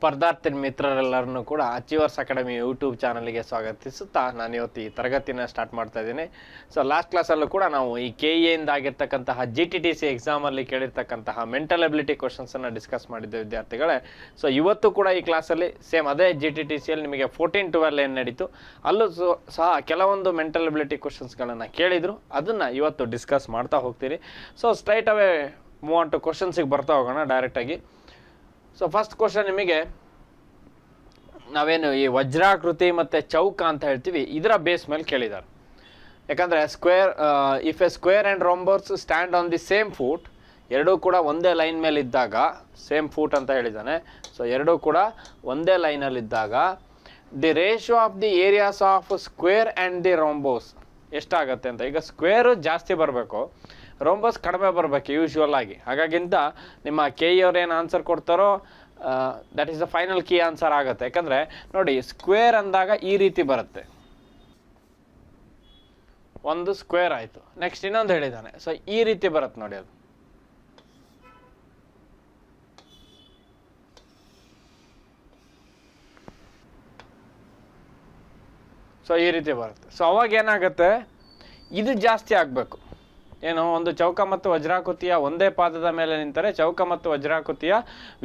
ಸ್ಪರ್ಧಾರ್ಥಿ ಮಿತ್ರರೆಲ್ಲರನ್ನು ಕೂಡ achievers academy YouTube ಚಾನಲ್ಗೆ ಸ್ವಾಗತಿಸುತ್ತಾ ನಾನು ಇವತ್ತು ಈ ತರಗತಿನ ಸ್ಟಾರ್ಟ್ ಮಾಡ್ತಾ ಇದ್ದೀನಿ. ಸೊ ಲಾಸ್ಟ್ ಕ್ಲಾಸಲ್ಲೂ ಕೂಡ ನಾವು ಈ KEಯಿಂದ ಆಗಿರ್ತಕ್ಕಂತಹ GTTC ಎಕ್ಸಾಮಲ್ಲಿ ಕೇಳಿರ್ತಕ್ಕಂತಹ ಮೆಂಟಲ್ ಎಬಿಲಿಟಿ ಕ್ವಶನ್ಸನ್ನು ಡಿಸ್ಕಸ್ ಮಾಡಿದ್ದೆ ವಿದ್ಯಾರ್ಥಿಗಳೇ. ಸೊ ಇವತ್ತು ಕೂಡ ಈ ಕ್ಲಾಸಲ್ಲಿ ಸೇಮ್ ಅದೇ GTTCಯಲ್ಲಿ ನಿಮಗೆ 14-12 ಏನು ನಡೀತು ಅಲ್ಲೂ ಸಹ ಕೆಲವೊಂದು ಮೆಂಟಲ್ ಎಬಿಲಿಟಿ ಕ್ವಶನ್ಸ್ಗಳನ್ನು ಕೇಳಿದರು, ಅದನ್ನು ಇವತ್ತು ಡಿಸ್ಕಸ್ ಮಾಡ್ತಾ ಹೋಗ್ತೀರಿ. So straight away move on to ಕ್ವಶನ್ಸಿಗೆ ಬರ್ತಾ ಹೋಗೋಣ ಡೈರೆಕ್ಟಾಗಿ. ಸೊ ಫಸ್ಟ್ ಕ್ವಶನ್ ನಿಮಗೆ ನಾವೇನು ಈ ವಜ್ರಾಕೃತಿ ಮತ್ತು ಚೌಕ ಅಂತ ಹೇಳ್ತೀವಿ ಇದರ ಬೇಸ್ ಮೇಲೆ ಕೇಳಿದ್ದಾರೆ. ಯಾಕಂದರೆ if A square and rhombus stand on the same foot, ಎರಡೂ ಕೂಡ ಒಂದೇ ಲೈನ್ ಮೇಲೆ ಇದ್ದಾಗ, ಸೇಮ್ ಫೂಟ್ ಅಂತ ಹೇಳಿದ್ದಾನೆ. ಸೊ ಎರಡೂ ಕೂಡ ಒಂದೇ ಲೈನಲ್ಲಿದ್ದಾಗ the ratio of the areas of square and the rhombus ಎಷ್ಟಾಗುತ್ತೆ ಅಂತ. ಈಗ ಸ್ಕ್ವೇರು ಜಾಸ್ತಿ ಬರಬೇಕು, ರೋಂಬಸ್ ಕಡಿಮೆ ಬರಬೇಕು ಯೂಶ್ವಲ್ ಆಗಿ. ಹಾಗಾಗಿಂತ ನಿಮ್ಮ KE ಅವ್ರು ಏನು ಆನ್ಸರ್ ಕೊಡ್ತಾರೋ that is the final key answer ಆಗುತ್ತೆ. ಯಾಕಂದರೆ ನೋಡಿ, ಸ್ಕ್ವೇರ್ ಅಂದಾಗ ಈ ರೀತಿ ಬರುತ್ತೆ, ಒಂದು ಸ್ಕ್ವೇರ್ ಆಯಿತು. ನೆಕ್ಸ್ಟ್ ಇನ್ನೊಂದು ಹೇಳಿದ್ದಾನೆ, ಸೊ ಈ ರೀತಿ ಬರುತ್ತೆ ನೋಡಿ, ಅದು ಸೊ ಈ ರೀತಿ ಬರುತ್ತೆ. ಸೊ ಅವಾಗ ಏನಾಗುತ್ತೆ, ಇದು ಜಾಸ್ತಿ ಆಗಬೇಕು. ಏನು, ಒಂದು ಚೌಕ ಮತ್ತು ವಜ್ರಾಕೃತಿಯ ಒಂದೇ ಪಾದದ ಮೇಲೆ ನಿಂತರೆ ಚೌಕ ಮತ್ತು ವಜ್ರಾಕೃತಿಯ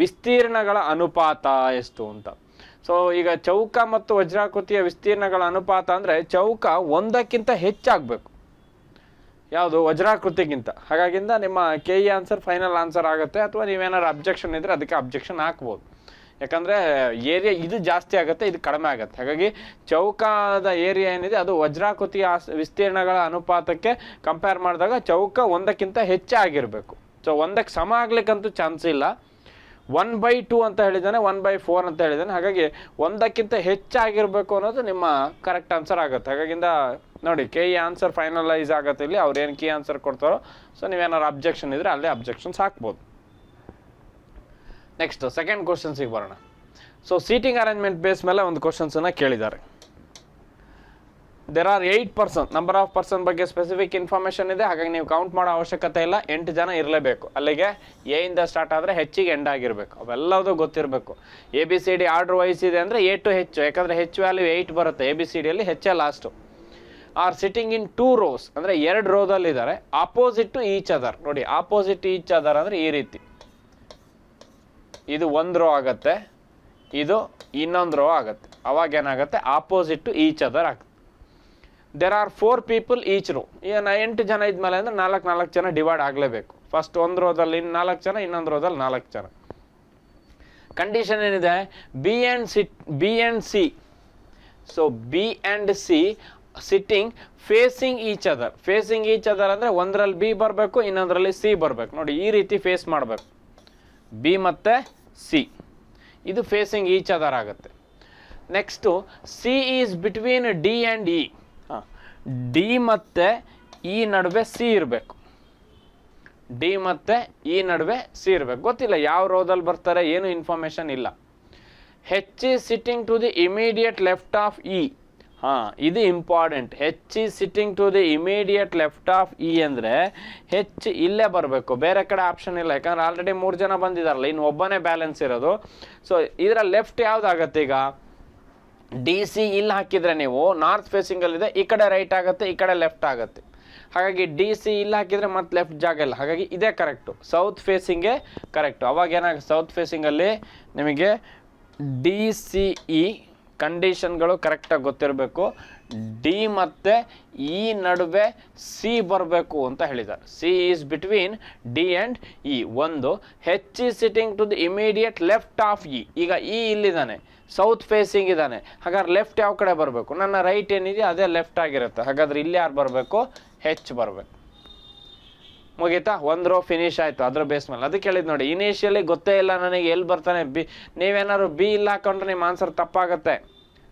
ವಿಸ್ತೀರ್ಣಗಳ ಅನುಪಾತ ಎಷ್ಟು ಅಂತ. ಸೊ ಈಗ ಚೌಕ ಮತ್ತು ವಜ್ರಾಕೃತಿಯ ವಿಸ್ತೀರ್ಣಗಳ ಅನುಪಾತ ಅಂದರೆ ಚೌಕ ಒಂದಕ್ಕಿಂತ ಹೆಚ್ಚಾಗಬೇಕು, ಯಾವುದು, ವಜ್ರಾಕೃತಿಗಿಂತ. ಹಾಗಾಗಿಂದ ನಿಮ್ಮ KE ಆನ್ಸರ್ ಫೈನಲ್ ಆನ್ಸರ್ ಆಗುತ್ತೆ. ಅಥವಾ ನೀವೇನಾದ್ರು ಅಬ್ಜೆಕ್ಷನ್ ಇದ್ದರೆ ಅದಕ್ಕೆ ಅಬ್ಜೆಕ್ಷನ್ ಹಾಕ್ಬೋದು. ಯಾಕಂದರೆ ಏರಿಯಾ ಇದು ಜಾಸ್ತಿ ಆಗುತ್ತೆ, ಇದು ಕಡಿಮೆ ಆಗುತ್ತೆ. ಹಾಗಾಗಿ ಚೌಕದ ಏರಿಯಾ ಏನಿದೆ ಅದು ವಜ್ರಾಕೃತಿಯ ವಿಸ್ತೀರ್ಣಗಳ ಅನುಪಾತಕ್ಕೆ ಕಂಪೇರ್ ಮಾಡಿದಾಗ ಚೌಕ ಒಂದಕ್ಕಿಂತ ಹೆಚ್ಚಾಗಿರಬೇಕು. ಸೊ ಒಂದಕ್ಕೆ ಸಮ ಆಗ್ಲಿಕ್ಕಂತೂ ಚಾನ್ಸ್ ಇಲ್ಲ. 1/2 ಅಂತ ಹೇಳಿದ್ದಾನೆ, 1/4 ಅಂತ ಹೇಳಿದ್ದಾನೆ. ಹಾಗಾಗಿ ಒಂದಕ್ಕಿಂತ ಹೆಚ್ಚಾಗಿರಬೇಕು ಅನ್ನೋದು ನಿಮ್ಮ ಕರೆಕ್ಟ್ ಆನ್ಸರ್ ಆಗುತ್ತೆ. ಹಾಗಾಗಿಂದ ನೋಡಿ, KE ಆನ್ಸರ್ ಫೈನಲೈಸ್ ಆಗುತ್ತೆ ಇಲ್ಲಿ. ಅವ್ರು ಏನು ಕೀ ಆನ್ಸರ್ ಕೊಡ್ತಾರೋ, ಸೊ ನೀವೇನಾದ್ರು ಅಬ್ಜೆಕ್ಷನ್ ಇದ್ದರೆ ಅಲ್ಲೇ ಅಬ್ಜೆಕ್ಷನ್ಸ್ ಹಾಕ್ಬೋದು. ನೆಕ್ಸ್ಟ್ ಸೆಕೆಂಡ್ ಕ್ವಶನ್ಸಿಗೆ ಬರೋಣ. ಸೊ ಸೀಟಿಂಗ್ ಅರೇಂಜ್ಮೆಂಟ್ ಬೇಸ್ ಮೇಲೆ ಒಂದು ಕ್ವಶನ್ಸನ್ನು ಕೇಳಿದ್ದಾರೆ. There are 8 person, number of person ಬಗ್ಗೆ ಸ್ಪೆಸಿಫಿಕ್ ಇನ್ಫಾರ್ಮೇಷನ್ ಇದೆ. ಹಾಗಾಗಿ ನೀವು ಕೌಂಟ್ ಮಾಡೋ ಅವಶ್ಯಕತೆ ಇಲ್ಲ, 8 ಜನ ಇರಲೇಬೇಕು. ಅಲ್ಲಿಗೆ A ಇಂದ ಸ್ಟಾರ್ಟ್ ಆದರೆ ಹೆಚ್ಚಿಗೆ ಎಂಡ್ ಆಗಿರಬೇಕು, ಅವೆಲ್ಲದೂ ಗೊತ್ತಿರಬೇಕು. ABCD ಆರ್ಡರ್ ವೈಸ್ ಇದೆ ಅಂದರೆ A to H, ಯಾಕಂದರೆ H ವ್ಯಾಲ್ಯೂ 8 ಬರುತ್ತೆ. ABCDಯಲ್ಲಿ ಹೆಚ್ಚೇ last. Are sitting in 2 rows, ಅಂದರೆ 2 ರೋದಲ್ಲಿದ್ದಾರೆ. Opposite to each other. ನೋಡಿ, ಆಪೋಸಿಟ್ ಟು ಈಚ್ ಅದರ್ ಅಂದರೆ ಈ ರೀತಿ, ಇದು ಒಂದು ರೋ ಆಗುತ್ತೆ, ಇದು ಇನ್ನೊಂದು ರೋ ಆಗುತ್ತೆ. ಅವಾಗ ಏನಾಗುತ್ತೆ, ಆಪೋಸಿಟ್ ಟು ಈಚ್ ಅದರ್ ಆಗುತ್ತೆ. There are 4 people each row. ಈಗ 8 ಜನ ಇದ್ಮೇಲೆ ಅಂದರೆ 4 ಜನ ಡಿವೈಡ್ ಆಗಲೇಬೇಕು. ಫಸ್ಟ್ ಒಂದು ರೋದಲ್ಲಿ 4 ಜನ, ಇನ್ನೊಂದು ರೋದಲ್ಲಿ 4 ಜನ. ಕಂಡೀಷನ್ ಏನಿದೆ, B and C. So B and C sitting facing each other. Facing each other ಅಂದರೆ ಒಂದರಲ್ಲಿ B ಬರಬೇಕು, ಇನ್ನೊಂದರಲ್ಲಿ C ಬರಬೇಕು. ನೋಡಿ, ಈ ರೀತಿ ಫೇಸ್ ಮಾಡಬೇಕು, B ಮತ್ತು C. ಇದು ಫೇಸಿಂಗ್ ಈಚ್ ಅದರ್ ಆಗುತ್ತೆ. Next C is between D and E. D ಮತ್ತು E ನಡುವೆ C ಇರಬೇಕು. D ಮತ್ತು E ನಡುವೆ C ಇರಬೇಕು. ಗೊತ್ತಿಲ್ಲ ಯಾವ ರೋದಲ್ಲಿ ಬರ್ತಾರೆ, ಏನು ಇನ್ಫಾರ್ಮೇಷನ್ ಇಲ್ಲ. H is sitting to the immediate left of E. ಇದು important. H is sitting to the immediate left of E ಅಂದರೆ H ಇಲ್ಲೇ ಬರಬೇಕು, ಬೇರೆ ಕಡೆ ಆಪ್ಷನ್ ಇಲ್ಲ. ಯಾಕಂದ್ರೆ ಆಲ್ರೆಡಿ 3 ಜನ ಬಂದಿದ್ದಾರಲ್ಲ, ಇನ್ನು ಒಬ್ಬನೇ ಬ್ಯಾಲೆನ್ಸ್ ಇರೋದು. ಸೊ ಇದರ ಲೆಫ್ಟ್ ಯಾವುದಾಗತ್ತೆ, ಈಗ DC ಇಲ್ಲಿ ಹಾಕಿದರೆ ನೀವು ನಾರ್ತ್ ಫೇಸಿಂಗಲ್ಲಿದೆ, ಈ ಕಡೆ ರೈಟ್ ಆಗುತ್ತೆ, ಈ ಕಡೆ ಲೆಫ್ಟ್ ಆಗುತ್ತೆ. ಹಾಗಾಗಿ DC ಇಲ್ಲಿ ಹಾಕಿದರೆ ಮತ್ತೆ ಲೆಫ್ಟ್ ಜಾಗ ಇಲ್ಲ. ಹಾಗಾಗಿ ಇದೇ ಕರೆಕ್ಟು, ಸೌತ್ ಫೇಸಿಂಗೇ ಕರೆಕ್ಟು. ಅವಾಗ ಏನಾಗುತ್ತೆ, ಸೌತ್ ಫೇಸಿಂಗಲ್ಲಿ ನಿಮಗೆ DCE ಕಂಡೀಷನ್ಗಳು ಕರೆಕ್ಟಾಗಿ ಗೊತ್ತಿರಬೇಕು. D ಮತ್ತು E ನಡುವೆ C ಬರಬೇಕು ಅಂತ ಹೇಳಿದ್ದಾರೆ. C is between D and E. ಒಂದು H is sitting to the immediate left of E. ಈಗ E ಇಲ್ಲಿದ್ದಾನೆ, ಸೌತ್ ಫೇಸಿಂಗ್ ಇದ್ದಾನೆ. ಹಾಗಾದ್ರೆ ಲೆಫ್ಟ್ ಯಾವ ಕಡೆ ಬರಬೇಕು, ನನ್ನ ರೈಟ್ ಏನಿದೆಯೋ ಅದೇ ಲೆಫ್ಟ್ ಆಗಿರುತ್ತೆ. ಹಾಗಾದ್ರೆ ಇಲ್ಲಿ ಯಾರು ಬರಬೇಕು, H ಬರಬೇಕು. ಮುಗೀತಾ, ಒಂದು ರೋ ಫಿನಿಶ್ ಆಯಿತು ಅದ್ರ ಬೇಸ್ ಮೇಲೆ. ಅದಕ್ಕೆ ಹೇಳಿದ್ದು ನೋಡಿ, ಇನಿಷಿಯಲಿ ಗೊತ್ತೇ ಇಲ್ಲ ನನಗೆ ಎಲ್ಲಿ ಬರ್ತಾನೆ B. ನೀವೇನಾದ್ರು B ಇಲ್ಲ ಹಾಕೊಂಡ್ರೆ ನಿಮ್ಮ ಆನ್ಸರ್ ತಪ್ಪಾಗುತ್ತೆ,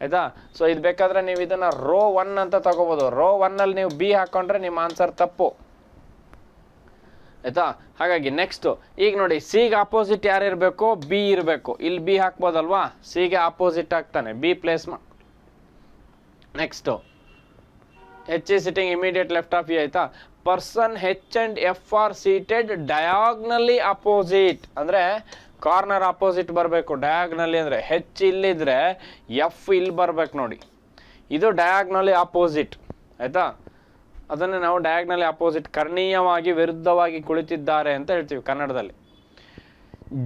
ಆಯಿತಾ. ಸೊ ಇದು ಬೇಕಾದರೆ ನೀವು ಇದನ್ನು ರೋ 1 ಅಂತ ತಗೋಬೋದು. ರೋ 1ನಲ್ಲಿ ನೀವು B ಹಾಕ್ಕೊಂಡ್ರೆ ನಿಮ್ಮ ಆನ್ಸರ್ ತಪ್ಪು, ಆಯಿತಾ. ಹಾಗಾಗಿ ನೆಕ್ಸ್ಟು ಈಗ ನೋಡಿ, ಸಿಗೆ ಆಪೋಸಿಟ್ ಯಾರು ಇರಬೇಕು, B ಇರಬೇಕು. ಇಲ್ಲಿ B ಹಾಕ್ಬೋದಲ್ವಾ, ಸಿಗೆ ಆಪೋಸಿಟ್ ಆಗ್ತಾನೆ, B ಪ್ಲೇಸ್ ಮಾಡಿ. Next H is sitting immediate left of E ಆಯ್ತಾ. Person H and F are seated diagonally opposite. ಅಂದರೆ ಕಾರ್ನರ್ ಆಪೋಸಿಟ್ ಬರಬೇಕು. ಡಯಾಗ್ನಲಿ ಅಂದರೆ ಹೆಚ್ ಇಲ್ಲಿದ್ರೆ ಎಫ್ ಇಲ್ಲಿ ಬರ್ಬೇಕು ನೋಡಿ. ಇದು ಡಯಾಗ್ನಲಿ ಆಪೋಸಿಟ್ ಆಯಿತಾ. ಅದನ್ನು ನಾವು ಡಯಾಗ್ನಲಿ ಆಪೋಸಿಟ್, ಕರ್ಣೀಯವಾಗಿ ವಿರುದ್ಧವಾಗಿ ಕುಳಿತಿದ್ದಾರೆ ಅಂತ ಹೇಳ್ತೀವಿ ಕನ್ನಡದಲ್ಲಿ.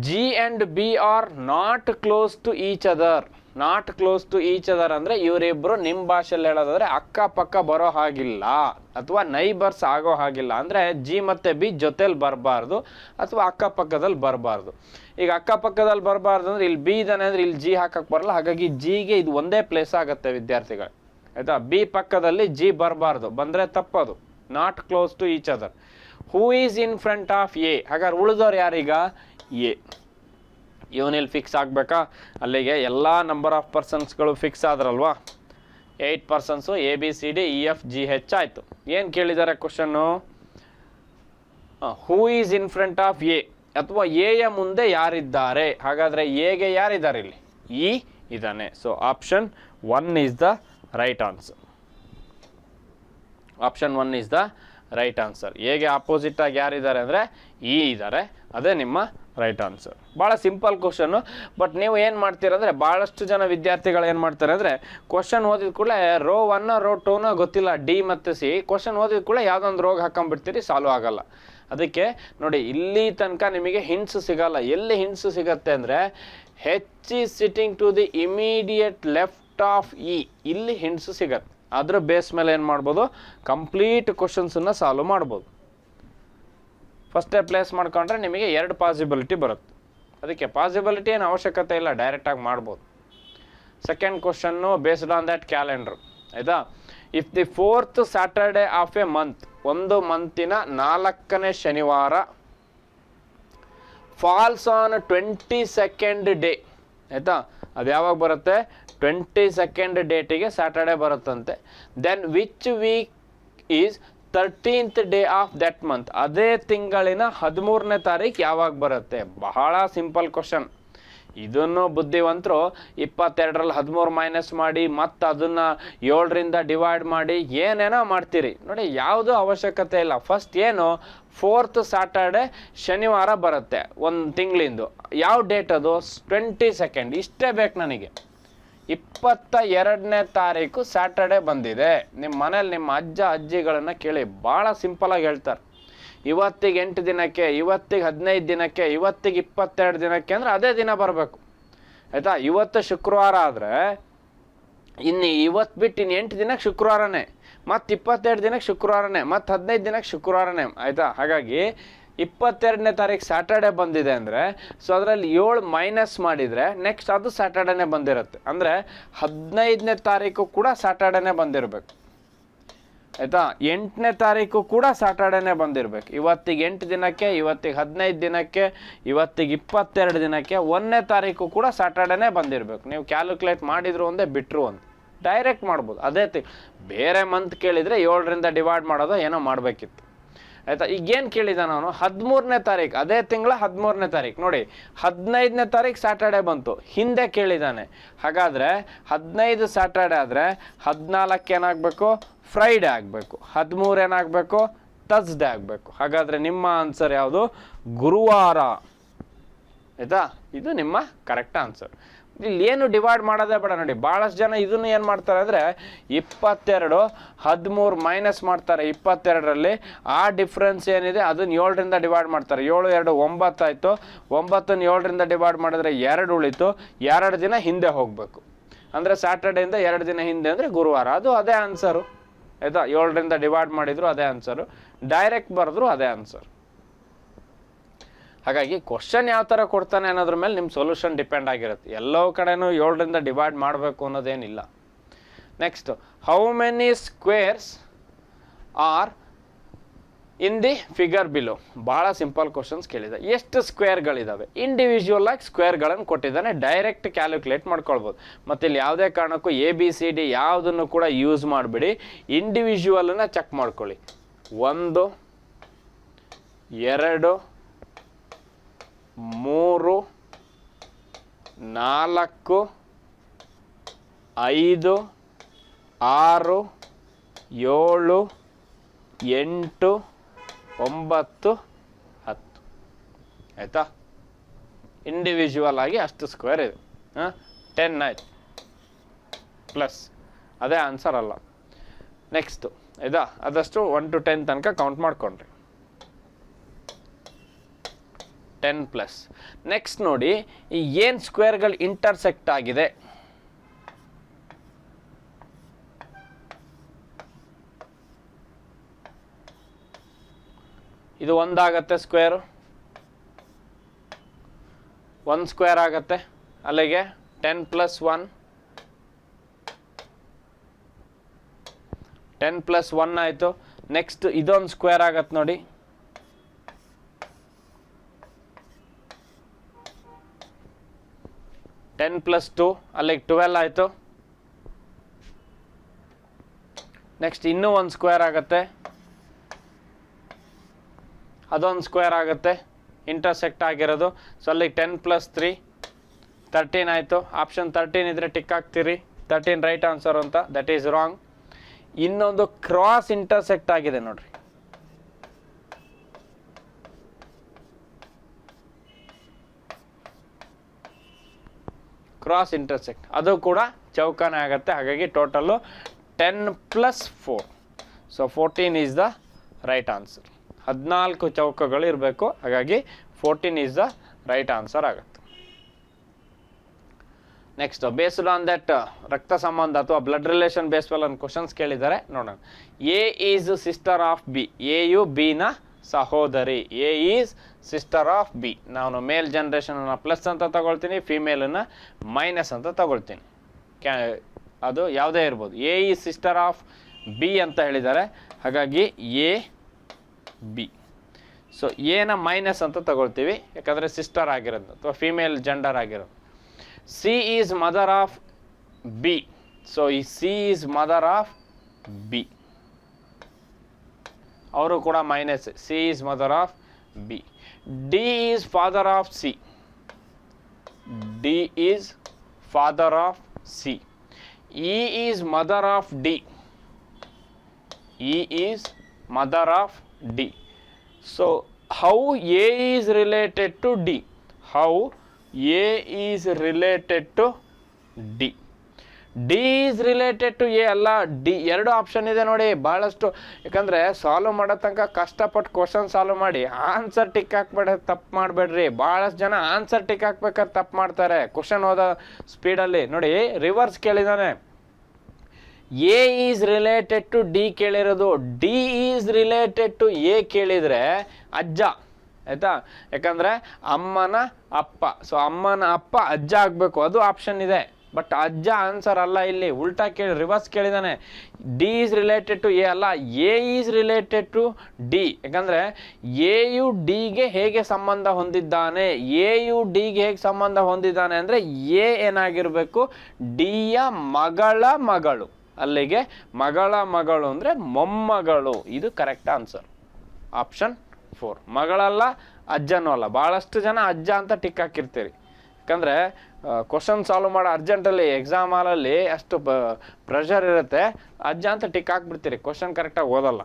G and B are not close to each other. Not close to each other ಅಂದರೆ ಇವರಿಬ್ಬರು ನಿಮ್ಮ ಭಾಷೆಯಲ್ಲಿ ಹೇಳೋದಾದರೆ ಅಕ್ಕಪಕ್ಕ ಬರೋ ಹಾಗಿಲ್ಲ ಅಥವಾ ನೈಬರ್ಸ್ ಆಗೋ ಹಾಗಿಲ್ಲ. ಅಂದರೆ ಜಿ ಮತ್ತು ಬಿ ಜೊತೆಲಿ ಬರಬಾರ್ದು ಅಥವಾ ಅಕ್ಕಪಕ್ಕದಲ್ಲಿ ಬರಬಾರ್ದು. ಈಗ ಅಕ್ಕಪಕ್ಕದಲ್ಲಿ ಬರಬಾರ್ದು ಅಂದರೆ ಇಲ್ಲಿ ಬಿ ಇದ್ದಾನೆ ಅಂದರೆ ಇಲ್ಲಿ ಜಿ ಹಾಕಕ್ಕೆ ಬರಲ್ಲ. ಹಾಗಾಗಿ ಜಿಗೆ ಇದು ಒಂದೇ ಪ್ಲೇಸ್ ಆಗುತ್ತೆ ವಿದ್ಯಾರ್ಥಿಗಳು ಆಯಿತಾ. ಬಿ ಪಕ್ಕದಲ್ಲಿ ಜಿ ಬರಬಾರ್ದು, ಬಂದರೆ ತಪ್ಪದು. Not close to each other. Who is in front of A. ಹಾಗಾದ್ರೆ ಉಳಿದವ್ರು ಯಾರೀಗ? ಎ. ಇವನಿಲ್ಲಿ ಫಿಕ್ಸ್ ಆಗಬೇಕಾ? ಅಲ್ಲಿಗೆ ಎಲ್ಲ ನಂಬರ್ ಆಫ್ ಪರ್ಸನ್ಸ್ಗಳು ಫಿಕ್ಸ್ ಆದ್ರಲ್ವಾ. 8 persons A B C D E F G H ಆಯಿತು. ಏನು ಕೇಳಿದ್ದಾರೆ question? Who is in front of A ಅಥವಾ ಎಯ ಮುಂದೆ ಯಾರಿದ್ದಾರೆ. ಹಾಗಾದರೆ ಎಗೆ ಯಾರಿದ್ದಾರೆ ಇಲ್ಲಿ? ಇ ಇದ್ದಾನೆ. So option 1 is the right answer. Option 1 is the right answer. ಎಗೆ ಆಪೋಸಿಟ್ ಆಗಿ ಯಾರಿದ್ದಾರೆ ಅಂದರೆ ಇ ಇದ್ದಾರೆ. ಅದೇ ನಿಮ್ಮ ರೈಟ್ ಆನ್ಸರ್. ಭಾಳ ಸಿಂಪಲ್ ಕ್ವಶನ್ನು. ಬಟ್ ನೀವು ಏನು ಮಾಡ್ತೀರಂದರೆ ಭಾಳಷ್ಟು ಜನ ವಿದ್ಯಾರ್ಥಿಗಳು ಏನು ಮಾಡ್ತಾರೆ ಅಂದರೆ ಕ್ವಶನ್ ಓದಿದ ಕೂಡಲೇ ರೋ 1 ರೋ 2 ಗೊತ್ತಿಲ್ಲ, ಡಿ ಮತ್ತು ಸಿ. ಕ್ವಶನ್ ಓದಿದ ಕೂಡಲೇ ಯಾವುದೊಂದು ರೋಗ ಹಾಕೊಂಡ್ಬಿಡ್ತೀರಿ, ಸಾಲ್ವ್ ಆಗಲ್ಲ. ಅದಕ್ಕೆ ನೋಡಿ ಇಲ್ಲಿ ತನಕ ನಿಮಗೆ ಹಿಂಟ್ಸ್ ಸಿಗಲ್ಲ. ಎಲ್ಲಿ ಹಿಂಟ್ಸ್ ಸಿಗತ್ತೆ ಅಂದರೆ H is sitting to the immediate left of E, ಇಲ್ಲಿ ಹಿಂಟ್ಸ್ ಸಿಗತ್ತೆ. ಅದ್ರ ಬೇಸ್ ಮೇಲೆ ಏನು ಮಾಡ್ಬೋದು? ಕಂಪ್ಲೀಟ್ ಕ್ವಶನ್ಸನ್ನು ಸಾಲ್ವ್ ಮಾಡ್ಬೋದು. ಫಸ್ಟೇ ಪ್ಲೇಸ್ ಮಾಡ್ಕೊಂಡ್ರೆ ನಿಮಗೆ 2 ಪಾಸಿಬಿಲಿಟಿ ಬರುತ್ತೆ. ಅದಕ್ಕೆ ಪಾಸಿಬಿಲಿಟಿ ಏನು ಅವಶ್ಯಕತೆ ಇಲ್ಲ, ಡೈರೆಕ್ಟಾಗಿ ಮಾಡ್ಬೋದು. Second question based on that calendar ಆಯಿತಾ. If the 4th Saturday of a month, ಒಂದು ಮಂತಿನ 4ನೇ ಶನಿವಾರ, ಫಾಲ್ಸ್ ಆನ್ 22nd ಡೇ ಆಯಿತಾ. ಅದು ಯಾವಾಗ ಬರುತ್ತೆ? 22nd ಡೇಟಿಗೆ ಸ್ಯಾಟರ್ಡೇ ಬರುತ್ತಂತೆ. Then which week is 13th day of that month. ಅದೇ ತಿಂಗಳಿನ 13ನೇ ತಾರೀಕು ಯಾವಾಗ ಬರುತ್ತೆ? ಬಹಳ ಸಿಂಪಲ್ ಕ್ವಶನ್. ಇದನ್ನು ಬುದ್ಧಿವಂತರು 22ರಲ್ಲಿ 13 ಮೈನಸ್ ಮಾಡಿ ಮತ್ತು ಅದನ್ನು 7ರಿಂದ ಡಿವೈಡ್ ಮಾಡಿ ಏನೇನೋ ಮಾಡ್ತೀರಿ ನೋಡಿ. ಯಾವುದೂ ಅವಶ್ಯಕತೆ ಇಲ್ಲ. ಫಸ್ಟ್ ಏನು? 4th ಸ್ಯಾಟರ್ಡೆ ಶನಿವಾರ ಬರುತ್ತೆ ಒಂದು ತಿಂಗಳಿಂದು. ಯಾವ ಡೇಟ್ ಅದು? 22nd. ಇಷ್ಟೇ ಬೇಕು ನನಗೆ. 22ನೇ ತಾರೀಕು ಸ್ಯಾಟರ್ಡೆ ಬಂದಿದೆ. ನಿಮ್ಮ ಮನೇಲಿ ನಿಮ್ಮ ಅಜ್ಜ ಅಜ್ಜಿಗಳನ್ನು ಕೇಳಿ, ಭಾಳ ಸಿಂಪಲಾಗಿ ಹೇಳ್ತಾರೆ. ಇವತ್ತಿಗೆ 8 ದಿನಕ್ಕೆ, ಇವತ್ತಿಗೆ 15 ದಿನಕ್ಕೆ, ಇವತ್ತಿಗೆ 22 ದಿನಕ್ಕೆ ಅಂದರೆ ಅದೇ ದಿನ ಬರಬೇಕು ಆಯಿತಾ. ಇವತ್ತು ಶುಕ್ರವಾರ ಆದರೆ ಇನ್ನು ಇವತ್ತು ಬಿಟ್ಟು ಇನ್ನು 8 ದಿನಕ್ಕೆ ಶುಕ್ರವಾರನೇ, ಮತ್ತು 22 ದಿನಕ್ಕೆ ಶುಕ್ರವಾರನೇ, ಮತ್ತು 15 ದಿನಕ್ಕೆ ಶುಕ್ರವಾರನೇ ಆಯಿತಾ. ಹಾಗಾಗಿ 22ನೇ ತಾರೀಕು ಸ್ಯಾಟರ್ಡೆ ಬಂದಿದೆ ಅಂದರೆ ಸೊ ಅದರಲ್ಲಿ 7 ಮೈನಸ್ ಮಾಡಿದರೆ ನೆಕ್ಸ್ಟ್ ಅದು ಸ್ಯಾಟರ್ಡೇನೇ ಬಂದಿರುತ್ತೆ. ಅಂದರೆ 15ನೇ ತಾರೀಕು ಕೂಡ ಸ್ಯಾಟರ್ಡೇನೇ ಬಂದಿರಬೇಕು ಆಯಿತಾ. 8ನೇ ತಾರೀಕು ಕೂಡ ಸ್ಯಾಟರ್ಡೇನೇ ಬಂದಿರಬೇಕು. ಇವತ್ತಿಗೆ 8 ದಿನಕ್ಕೆ, ಇವತ್ತಿಗೆ 15 ದಿನಕ್ಕೆ, ಇವತ್ತಿಗೆ 22 ದಿನಕ್ಕೆ, 1ನೇ ತಾರೀಕು ಕೂಡ ಸ್ಯಾಟರ್ಡೇನೇ ಬಂದಿರಬೇಕು. ನೀವು ಕ್ಯಾಲ್ಕುಲೇಟ್ ಮಾಡಿದ್ರು ಒಂದೇ, ಬಿಟ್ಟರು ಒಂದು, ಡೈರೆಕ್ಟ್ ಮಾಡ್ಬೋದು. ಅದೇ ಬೇರೆ ಮಂತ್ ಕೇಳಿದರೆ 7ರಿಂದ ಡಿವೈಡ್ ಮಾಡೋದು ಏನೋ ಮಾಡಬೇಕಿತ್ತು ಆಯಿತಾ. ಈಗೇನು ಕೇಳಿದ ನಾನು? 13ನೇ ತಾರೀಕು, ಅದೇ ತಿಂಗಳ 13ನೇ ತಾರೀಕು ನೋಡಿ. 15ನೇ ತಾರೀಕು ಸ್ಯಾಟರ್ಡೆ ಬಂತು, ಹಿಂದೆ ಕೇಳಿದ್ದಾನೆ. ಹಾಗಾದರೆ 15 ಸ್ಯಾಟರ್ಡೆ ಆದರೆ 14 ಏನಾಗಬೇಕು? ಫ್ರೈಡೆ ಆಗಬೇಕು. 13 ಏನಾಗಬೇಕು? ಥರ್ಸ್ಡೇ ಆಗಬೇಕು. ಹಾಗಾದರೆ ನಿಮ್ಮ ಆನ್ಸರ್ ಯಾವುದು? ಗುರುವಾರ ಆಯಿತಾ. ಇದು ನಿಮ್ಮ ಕರೆಕ್ಟ್ ಆನ್ಸರ್. ಇಲ್ಲಿ ಏನು ಡಿವೈಡ್ ಮಾಡೋದೇ ಬೇಡ ನೋಡಿ. ಭಾಳಷ್ಟು ಜನ ಇದನ್ನು ಏನು ಮಾಡ್ತಾರೆ ಅಂದರೆ 22, 13 ಮೈನಸ್ ಮಾಡ್ತಾರೆ 22ರಲ್ಲಿ. ಆ ಡಿಫ್ರೆನ್ಸ್ ಏನಿದೆ ಅದನ್ನು 7ರಿಂದ ಡಿವೈಡ್ ಮಾಡ್ತಾರೆ. 7 2 9 ಆಯಿತು. 9ನ್ನು 7ರಿಂದ ಡಿವೈಡ್ ಮಾಡಿದ್ರೆ 2 ಉಳಿತು. 2 ದಿನ ಹಿಂದೆ ಹೋಗಬೇಕು. ಅಂದರೆ ಸ್ಯಾಟರ್ಡೆಯಿಂದ 2 ದಿನ ಹಿಂದೆ ಅಂದರೆ ಗುರುವಾರ. ಅದು ಅದೇ ಆನ್ಸರು ಆಯಿತಾ. 7ರಿಂದ ಡಿವೈಡ್ ಮಾಡಿದ್ರು ಅದೇ ಆನ್ಸರು, ಡೈರೆಕ್ಟ್ ಬರೆದ್ರು ಅದೇ ಆನ್ಸರ್. ಹಾಗಾಗಿ ಕ್ವಶನ್ ಯಾವ ಥರ ಕೊಡ್ತಾನೆ ಅನ್ನೋದ್ರ ಮೇಲೆ ನಿಮ್ಮ ಸೊಲ್ಯೂಷನ್ ಡಿಪೆಂಡ್ ಆಗಿರುತ್ತೆ. ಎಲ್ಲೋ ಕಡೆನೂ 7ರಿಂದ ಡಿವೈಡ್ ಮಾಡಬೇಕು ಅನ್ನೋದೇನಿಲ್ಲ. Next, how many squares are in the figure below. ಭಾಳ ಸಿಂಪಲ್ ಕ್ವಶನ್ಸ್ ಕೇಳಿದೆ. ಎಷ್ಟು ಸ್ಕ್ವೇರ್ಗಳಿದ್ದಾವೆ? ಇಂಡಿವಿಜುವಲ್ ಆಗಿ ಸ್ಕ್ವೇರ್ಗಳನ್ನು ಕೊಟ್ಟಿದ್ದಾನೆ, ಡೈರೆಕ್ಟ್ ಕ್ಯಾಲ್ಕುಲೇಟ್ ಮಾಡ್ಕೊಳ್ಬೋದು. ಮತ್ತು ಇಲ್ಲಿ ಯಾವುದೇ ಕಾರಣಕ್ಕೂ ABCD ಯಾವುದನ್ನು ಕೂಡ ಯೂಸ್ ಮಾಡಿಬಿಡಿ, ಇಂಡಿವಿಜುವಲನ್ನು ಚೆಕ್ ಮಾಡ್ಕೊಳ್ಳಿ. 1 2 3 4 5 6 7 8 9 10 ಆಯಿತಾ. ಇಂಡಿವಿಜುವಲ್ ಆಗಿ ಅಷ್ಟು ಸ್ಕ್ವೇರ್ ಇದೆ. 10 ಆಯ್ತು ಪ್ಲಸ್, ಅದೇ ಆನ್ಸರ್ ಅಲ್ಲ. ನೆಕ್ಸ್ಟು ಇದಾ ಅದಷ್ಟು 1 to 10 ತನಕ ಕೌಂಟ್ ಮಾಡ್ಕೊಂಡ್ರಿ. 10 ಪ್ಲಸ್. ನೆಕ್ಸ್ಟ್ ನೋಡಿ, ಈ ಏನು ಸ್ಕ್ವೇರ್ಗಳು ಇಂಟರ್ಸೆಕ್ಟ್ ಆಗಿದೆ, ಇದು ಒಂದಾಗತ್ತೆ ಸ್ಕ್ವೇರು, 1 ಸ್ಕ್ವೇರ್ ಆಗತ್ತೆ, ಅಲ್ಲಿಗೆ 10 ಪ್ಲಸ್ 1, 10 ಪ್ಲಸ್ 1 ಆಯಿತು. ನೆಕ್ಸ್ಟ್ ಇದೊಂದು ಸ್ಕ್ವೇರ್ ಆಗತ್ತೆ ನೋಡಿ, 10 ಪ್ಲಸ್ 2, ಅಲ್ಲಿಗೆ 12 ಆಯಿತು. ನೆಕ್ಸ್ಟ್ ಇನ್ನೂ ಒಂದು ಸ್ಕ್ವೇರ್ ಆಗುತ್ತೆ, ಅದೊಂದು ಸ್ಕ್ವೇರ್ ಆಗುತ್ತೆ ಇಂಟರ್ಸೆಕ್ಟ್ ಆಗಿರೋದು. ಸೊ ಅಲ್ಲಿಗೆ 10 ಪ್ಲಸ್ 3 13 ಆಯಿತು. ಆಪ್ಷನ್ 13 ಇದ್ರೆ ಟಿಕ್ ಹಾಕ್ತೀರಿ, 13 ರೈಟ್ ಆನ್ಸರ್ ಅಂತ. That is wrong. ಇನ್ನೊಂದು ಕ್ರಾಸ್ ಇಂಟರ್ಸೆಕ್ಟ್ ಆಗಿದೆ ನೋಡ್ರಿ, ಕ್ರಾಸ್ ಇಂಟರ್ಸೆಕ್ಟ್, ಅದು ಕೂಡ ಚೌಕನೇ ಆಗುತ್ತೆ. ಹಾಗಾಗಿ total 10 plus 4, so 14 is the right answer. 14 ಚೌಕಗಳು ಇರಬೇಕು, ಹಾಗಾಗಿ 14 ಈಸ್ ದ ರೈಟ್ ಆನ್ಸರ್ ಆಗುತ್ತೆ. ನೆಕ್ಸ್ಟ್, ಬೇಸ್ಡ್ ಆನ್ ದಟ್ ರಕ್ತ ಸಂಬಂಧ ಅಥವಾ ಬ್ಲಡ್ ರಿಲೇಷನ್ ಬೇಸ್ ಮೇಲೆ ಒಂದು ಕ್ವಶನ್ಸ್ ಕೇಳಿದ್ದಾರೆ, ನೋಡೋಣ. A is sister of B, A ಯು ಬಿನ ಸಹೋದರಿ. A is sister of B. ನಾನು ಮೇಲ್ ಜನ್ರೇಷನ್ನ ಪ್ಲಸ್ ಅಂತ ತಗೊಳ್ತೀನಿ, ಫಿಮೇಲನ್ನು ಮೈನಸ್ ಅಂತ ತಗೊಳ್ತೀನಿ. ಅದು ಯಾವುದೇ ಇರ್ಬೋದು. A is sister of B ಅಂತ ಹೇಳಿದ್ದಾರೆ, ಹಾಗಾಗಿ ಎ ಬಿ. ಸೊ ಎನ ಮೈನಸ್ ಅಂತ ತಗೊಳ್ತೀವಿ, ಯಾಕಂದರೆ ಸಿಸ್ಟರ್ ಆಗಿರೋದು ಅಥವಾ ಫಿಮೇಲ್ ಜೆಂಡರ್ ಆಗಿರೋದು. C is mother of B, so ಈ C is mother of B, ಅವರು ಕೂಡ minus. C is mother of B. D is father of C, D is father of C. E is mother of D, E is mother of D. So how A is related to D? How A is related to D? D is related to A ಅಲ್ಲ, D. ಎರಡು option ಇದೆ ನೋಡಿ, ಭಾಳಷ್ಟು. ಯಾಕಂದರೆ solve ಮಾಡೋ ತನಕ ಕಷ್ಟಪಟ್ಟು question solve ಮಾಡಿ ಆನ್ಸರ್ ಟಿಕ್ ಹಾಕ್ಬೇಡ, ತಪ್ಪು ಮಾಡಬೇಡ್ರಿ. ಭಾಳಷ್ಟು ಜನ ಆನ್ಸರ್ ಟಿಕ್ ಹಾಕ್ಬೇಕಾದ್ರೆ ತಪ್ಪು ಮಾಡ್ತಾರೆ ಕ್ವಶನ್ ಓದೋ ಸ್ಪೀಡಲ್ಲಿ. ನೋಡಿ, ರಿವರ್ಸ್ ಕೇಳಿದಾನೆ. A is related to D ಕೇಳಿರೋದು, D is related to A ಕೇಳಿದರೆ ಅಜ್ಜ, ಆಯಿತಾ? ಯಾಕಂದರೆ ಅಮ್ಮನ ಅಪ್ಪ, ಸೊ ಅಮ್ಮನ ಅಪ್ಪ ಅಜ್ಜ ಆಗಬೇಕು, ಅದು ಆಪ್ಷನ್ ಇದೆ. ಬಟ್ ಅಜ್ಜ ಆನ್ಸರ್ ಅಲ್ಲ ಇಲ್ಲಿ, ಉಲ್ಟಾ ಕೇಳಿ ರಿವರ್ಸ್ ಕೇಳಿದಾನೆ. D is related to A ಅಲ್ಲ, A is related to D. ಯಾಕಂದರೆ ಎ ಯು ಡಿಗೆ ಹೇಗೆ ಸಂಬಂಧ ಹೊಂದಿದ್ದಾನೆ, ಎ ಯು ಡಿಗೆ ಹೇಗೆ ಸಂಬಂಧ ಹೊಂದಿದ್ದಾನೆ ಅಂದರೆ ಎ ಏನಾಗಿರಬೇಕು, ಡಿಯ ಮಗಳ ಮಗಳು. ಅಲ್ಲಿಗೆ ಮಗಳ ಮಗಳು ಅಂದರೆ ಮೊಮ್ಮಗಳು. ಇದು ಕರೆಕ್ಟ್ ಆನ್ಸರ್, ಆಪ್ಷನ್ 4. ಮಗಳಲ್ಲ, ಅಜ್ಜನೂ ಅಲ್ಲ. ಭಾಳಷ್ಟು ಜನ ಅಜ್ಜ ಅಂತ ಟಿಕ್ ಹಾಕಿರ್ತೀರಿ, ಯಾಕಂದರೆ ಕ್ವಶನ್ ಸಾಲ್ವ್ ಮಾಡೋ ಅರ್ಜೆಂಟಲ್ಲಿ ಎಕ್ಸಾಮ್ ಹಾಲಲ್ಲಿ ಅಷ್ಟು ಪ್ರೆಷರ್ ಇರುತ್ತೆ, ಅಜ್ಜ ಅಂತ ಟಿಕ್ ಹಾಕ್ಬಿಡ್ತೀರಿ, ಕ್ವಶನ್ ಕರೆಕ್ಟಾಗಿ ಓದಲ್ಲ.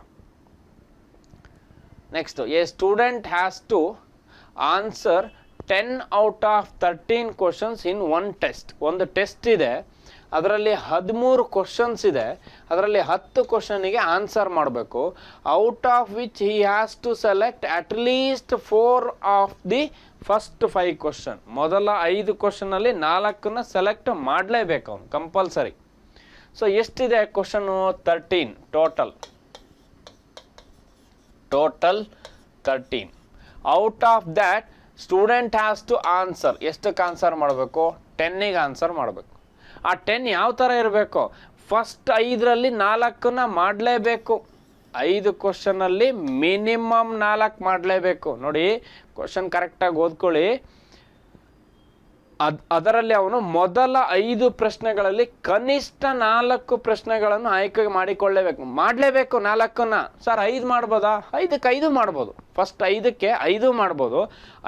Next, a student has to answer 10 out of 13 questions in one test. ಒಂದು ಟೆಸ್ಟ್ ಇದೆ, ಅದರಲ್ಲಿ 13 ಕ್ವಶನ್ಸ್ ಇದೆ, ಅದರಲ್ಲಿ 10 ಕ್ವಶನಿಗೆ ಆನ್ಸರ್ ಮಾಡಬೇಕು. Out of which he has to select at least 4 of the first 5 question. ಮೊದಲ 5 ಕ್ವಶನಲ್ಲಿ 4ನ್ನ ಸೆಲೆಕ್ಟ್ ಮಾಡಲೇಬೇಕು ಅವನು, ಕಂಪಲ್ಸರಿ. ಸೊ ಎಷ್ಟಿದೆ question? 13 total 13. Out of that student has to answer. ಎಷ್ಟಕ್ಕೆ ಆನ್ಸರ್ ಮಾಡಬೇಕು? 10ಗೆ ಆನ್ಸರ್ ಮಾಡಬೇಕು. ಆ 10 ಯಾವ ಥರ ಇರಬೇಕು? ಫಸ್ಟ್ 5ರಲ್ಲಿ 4ನ್ನ ಮಾಡಲೇಬೇಕು. 5 ಕ್ವಶನಲ್ಲಿ ಮಿನಿಮಮ್ 4 ಮಾಡಲೇಬೇಕು. ನೋಡಿ, ಕ್ವಶನ್ ಕರೆಕ್ಟಾಗಿ ಓದ್ಕೊಳ್ಳಿ. ಅದರಲ್ಲಿ ಅವನು ಮೊದಲ 5 ಪ್ರಶ್ನೆಗಳಲ್ಲಿ ಕನಿಷ್ಠ 4 ಪ್ರಶ್ನೆಗಳನ್ನು ಆಯ್ಕೆ ಮಾಡಿಕೊಳ್ಳಲೇಬೇಕು, ಮಾಡಲೇಬೇಕು. 4ನ್ನ ಸರ್ 5 ಮಾಡ್ಬೋದಾ? 5ಕ್ಕೆ 5 ಮಾಡ್ಬೋದು. ಫಸ್ಟ್ 5ಕ್ಕೆ 5 ಮಾಡ್ಬೋದು,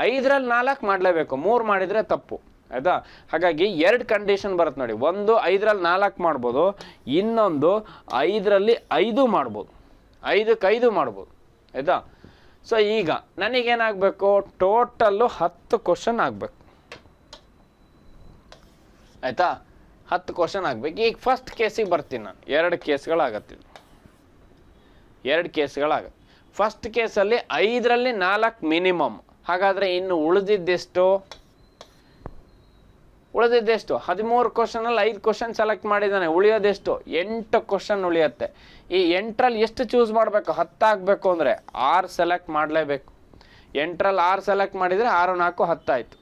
5ರಲ್ಲಿ 4 ಮಾಡಲೇಬೇಕು. 3 ಮಾಡಿದರೆ ತಪ್ಪು, ಆಯಿತಾ? ಹಾಗಾಗಿ 2 ಕಂಡೀಷನ್ ಬರುತ್ತೆ ನೋಡಿ. ಒಂದು 5ರಲ್ಲಿ 4 ಮಾಡ್ಬೋದು, ಇನ್ನೊಂದು 5ರಲ್ಲಿ 5 ಮಾಡ್ಬೋದು, 5ಕ್ಕೆ 5 ಮಾಡ್ಬೋದು, ಆಯಿತಾ? ಸೊ ಈಗ ನನಗೇನಾಗಬೇಕು? ಟೋಟಲ್ಲು 10 ಕ್ವಶನ್ ಆಗಬೇಕು. ಆಯಿತಾ? 10 ಕ್ವಶನ್ ಆಗಬೇಕು. ಈಗ ಫಸ್ಟ್ ಕೇಸಿಗೆ ಬರ್ತೀನಿ ನಾನು. 2 ಕೇಸ್ಗಳಾಗತ್ತೆ. 2 ಕೇಸ್ಗಳಾಗತ್ತೆ. ಫಸ್ಟ್ ಕೇಸಲ್ಲಿ 5ರಲ್ಲಿ 4 ಮಿನಿಮಮ್. ಹಾಗಾದರೆ ಇನ್ನು ಉಳಿದಿದ್ದೆಷ್ಟು? 13 ಕ್ವಶನಲ್ಲಿ 5 ಕ್ವಶನ್ ಸೆಲೆಕ್ಟ್ ಮಾಡಿದ್ದಾನೆ. ಉಳಿಯೋದೆಷ್ಟು? 8 ಕ್ವಶನ್ ಉಳಿಯುತ್ತೆ. ಈ 8ರಲ್ಲಿ ಎಷ್ಟು ಚೂಸ್ ಮಾಡಬೇಕು? 10 ಆಗಬೇಕು ಅಂದರೆ 6 ಸೆಲೆಕ್ಟ್ ಮಾಡಲೇಬೇಕು. 8ರಲ್ಲಿ 6 ಸೆಲೆಕ್ಟ್ ಮಾಡಿದರೆ 6 4 10 ಆಯಿತು.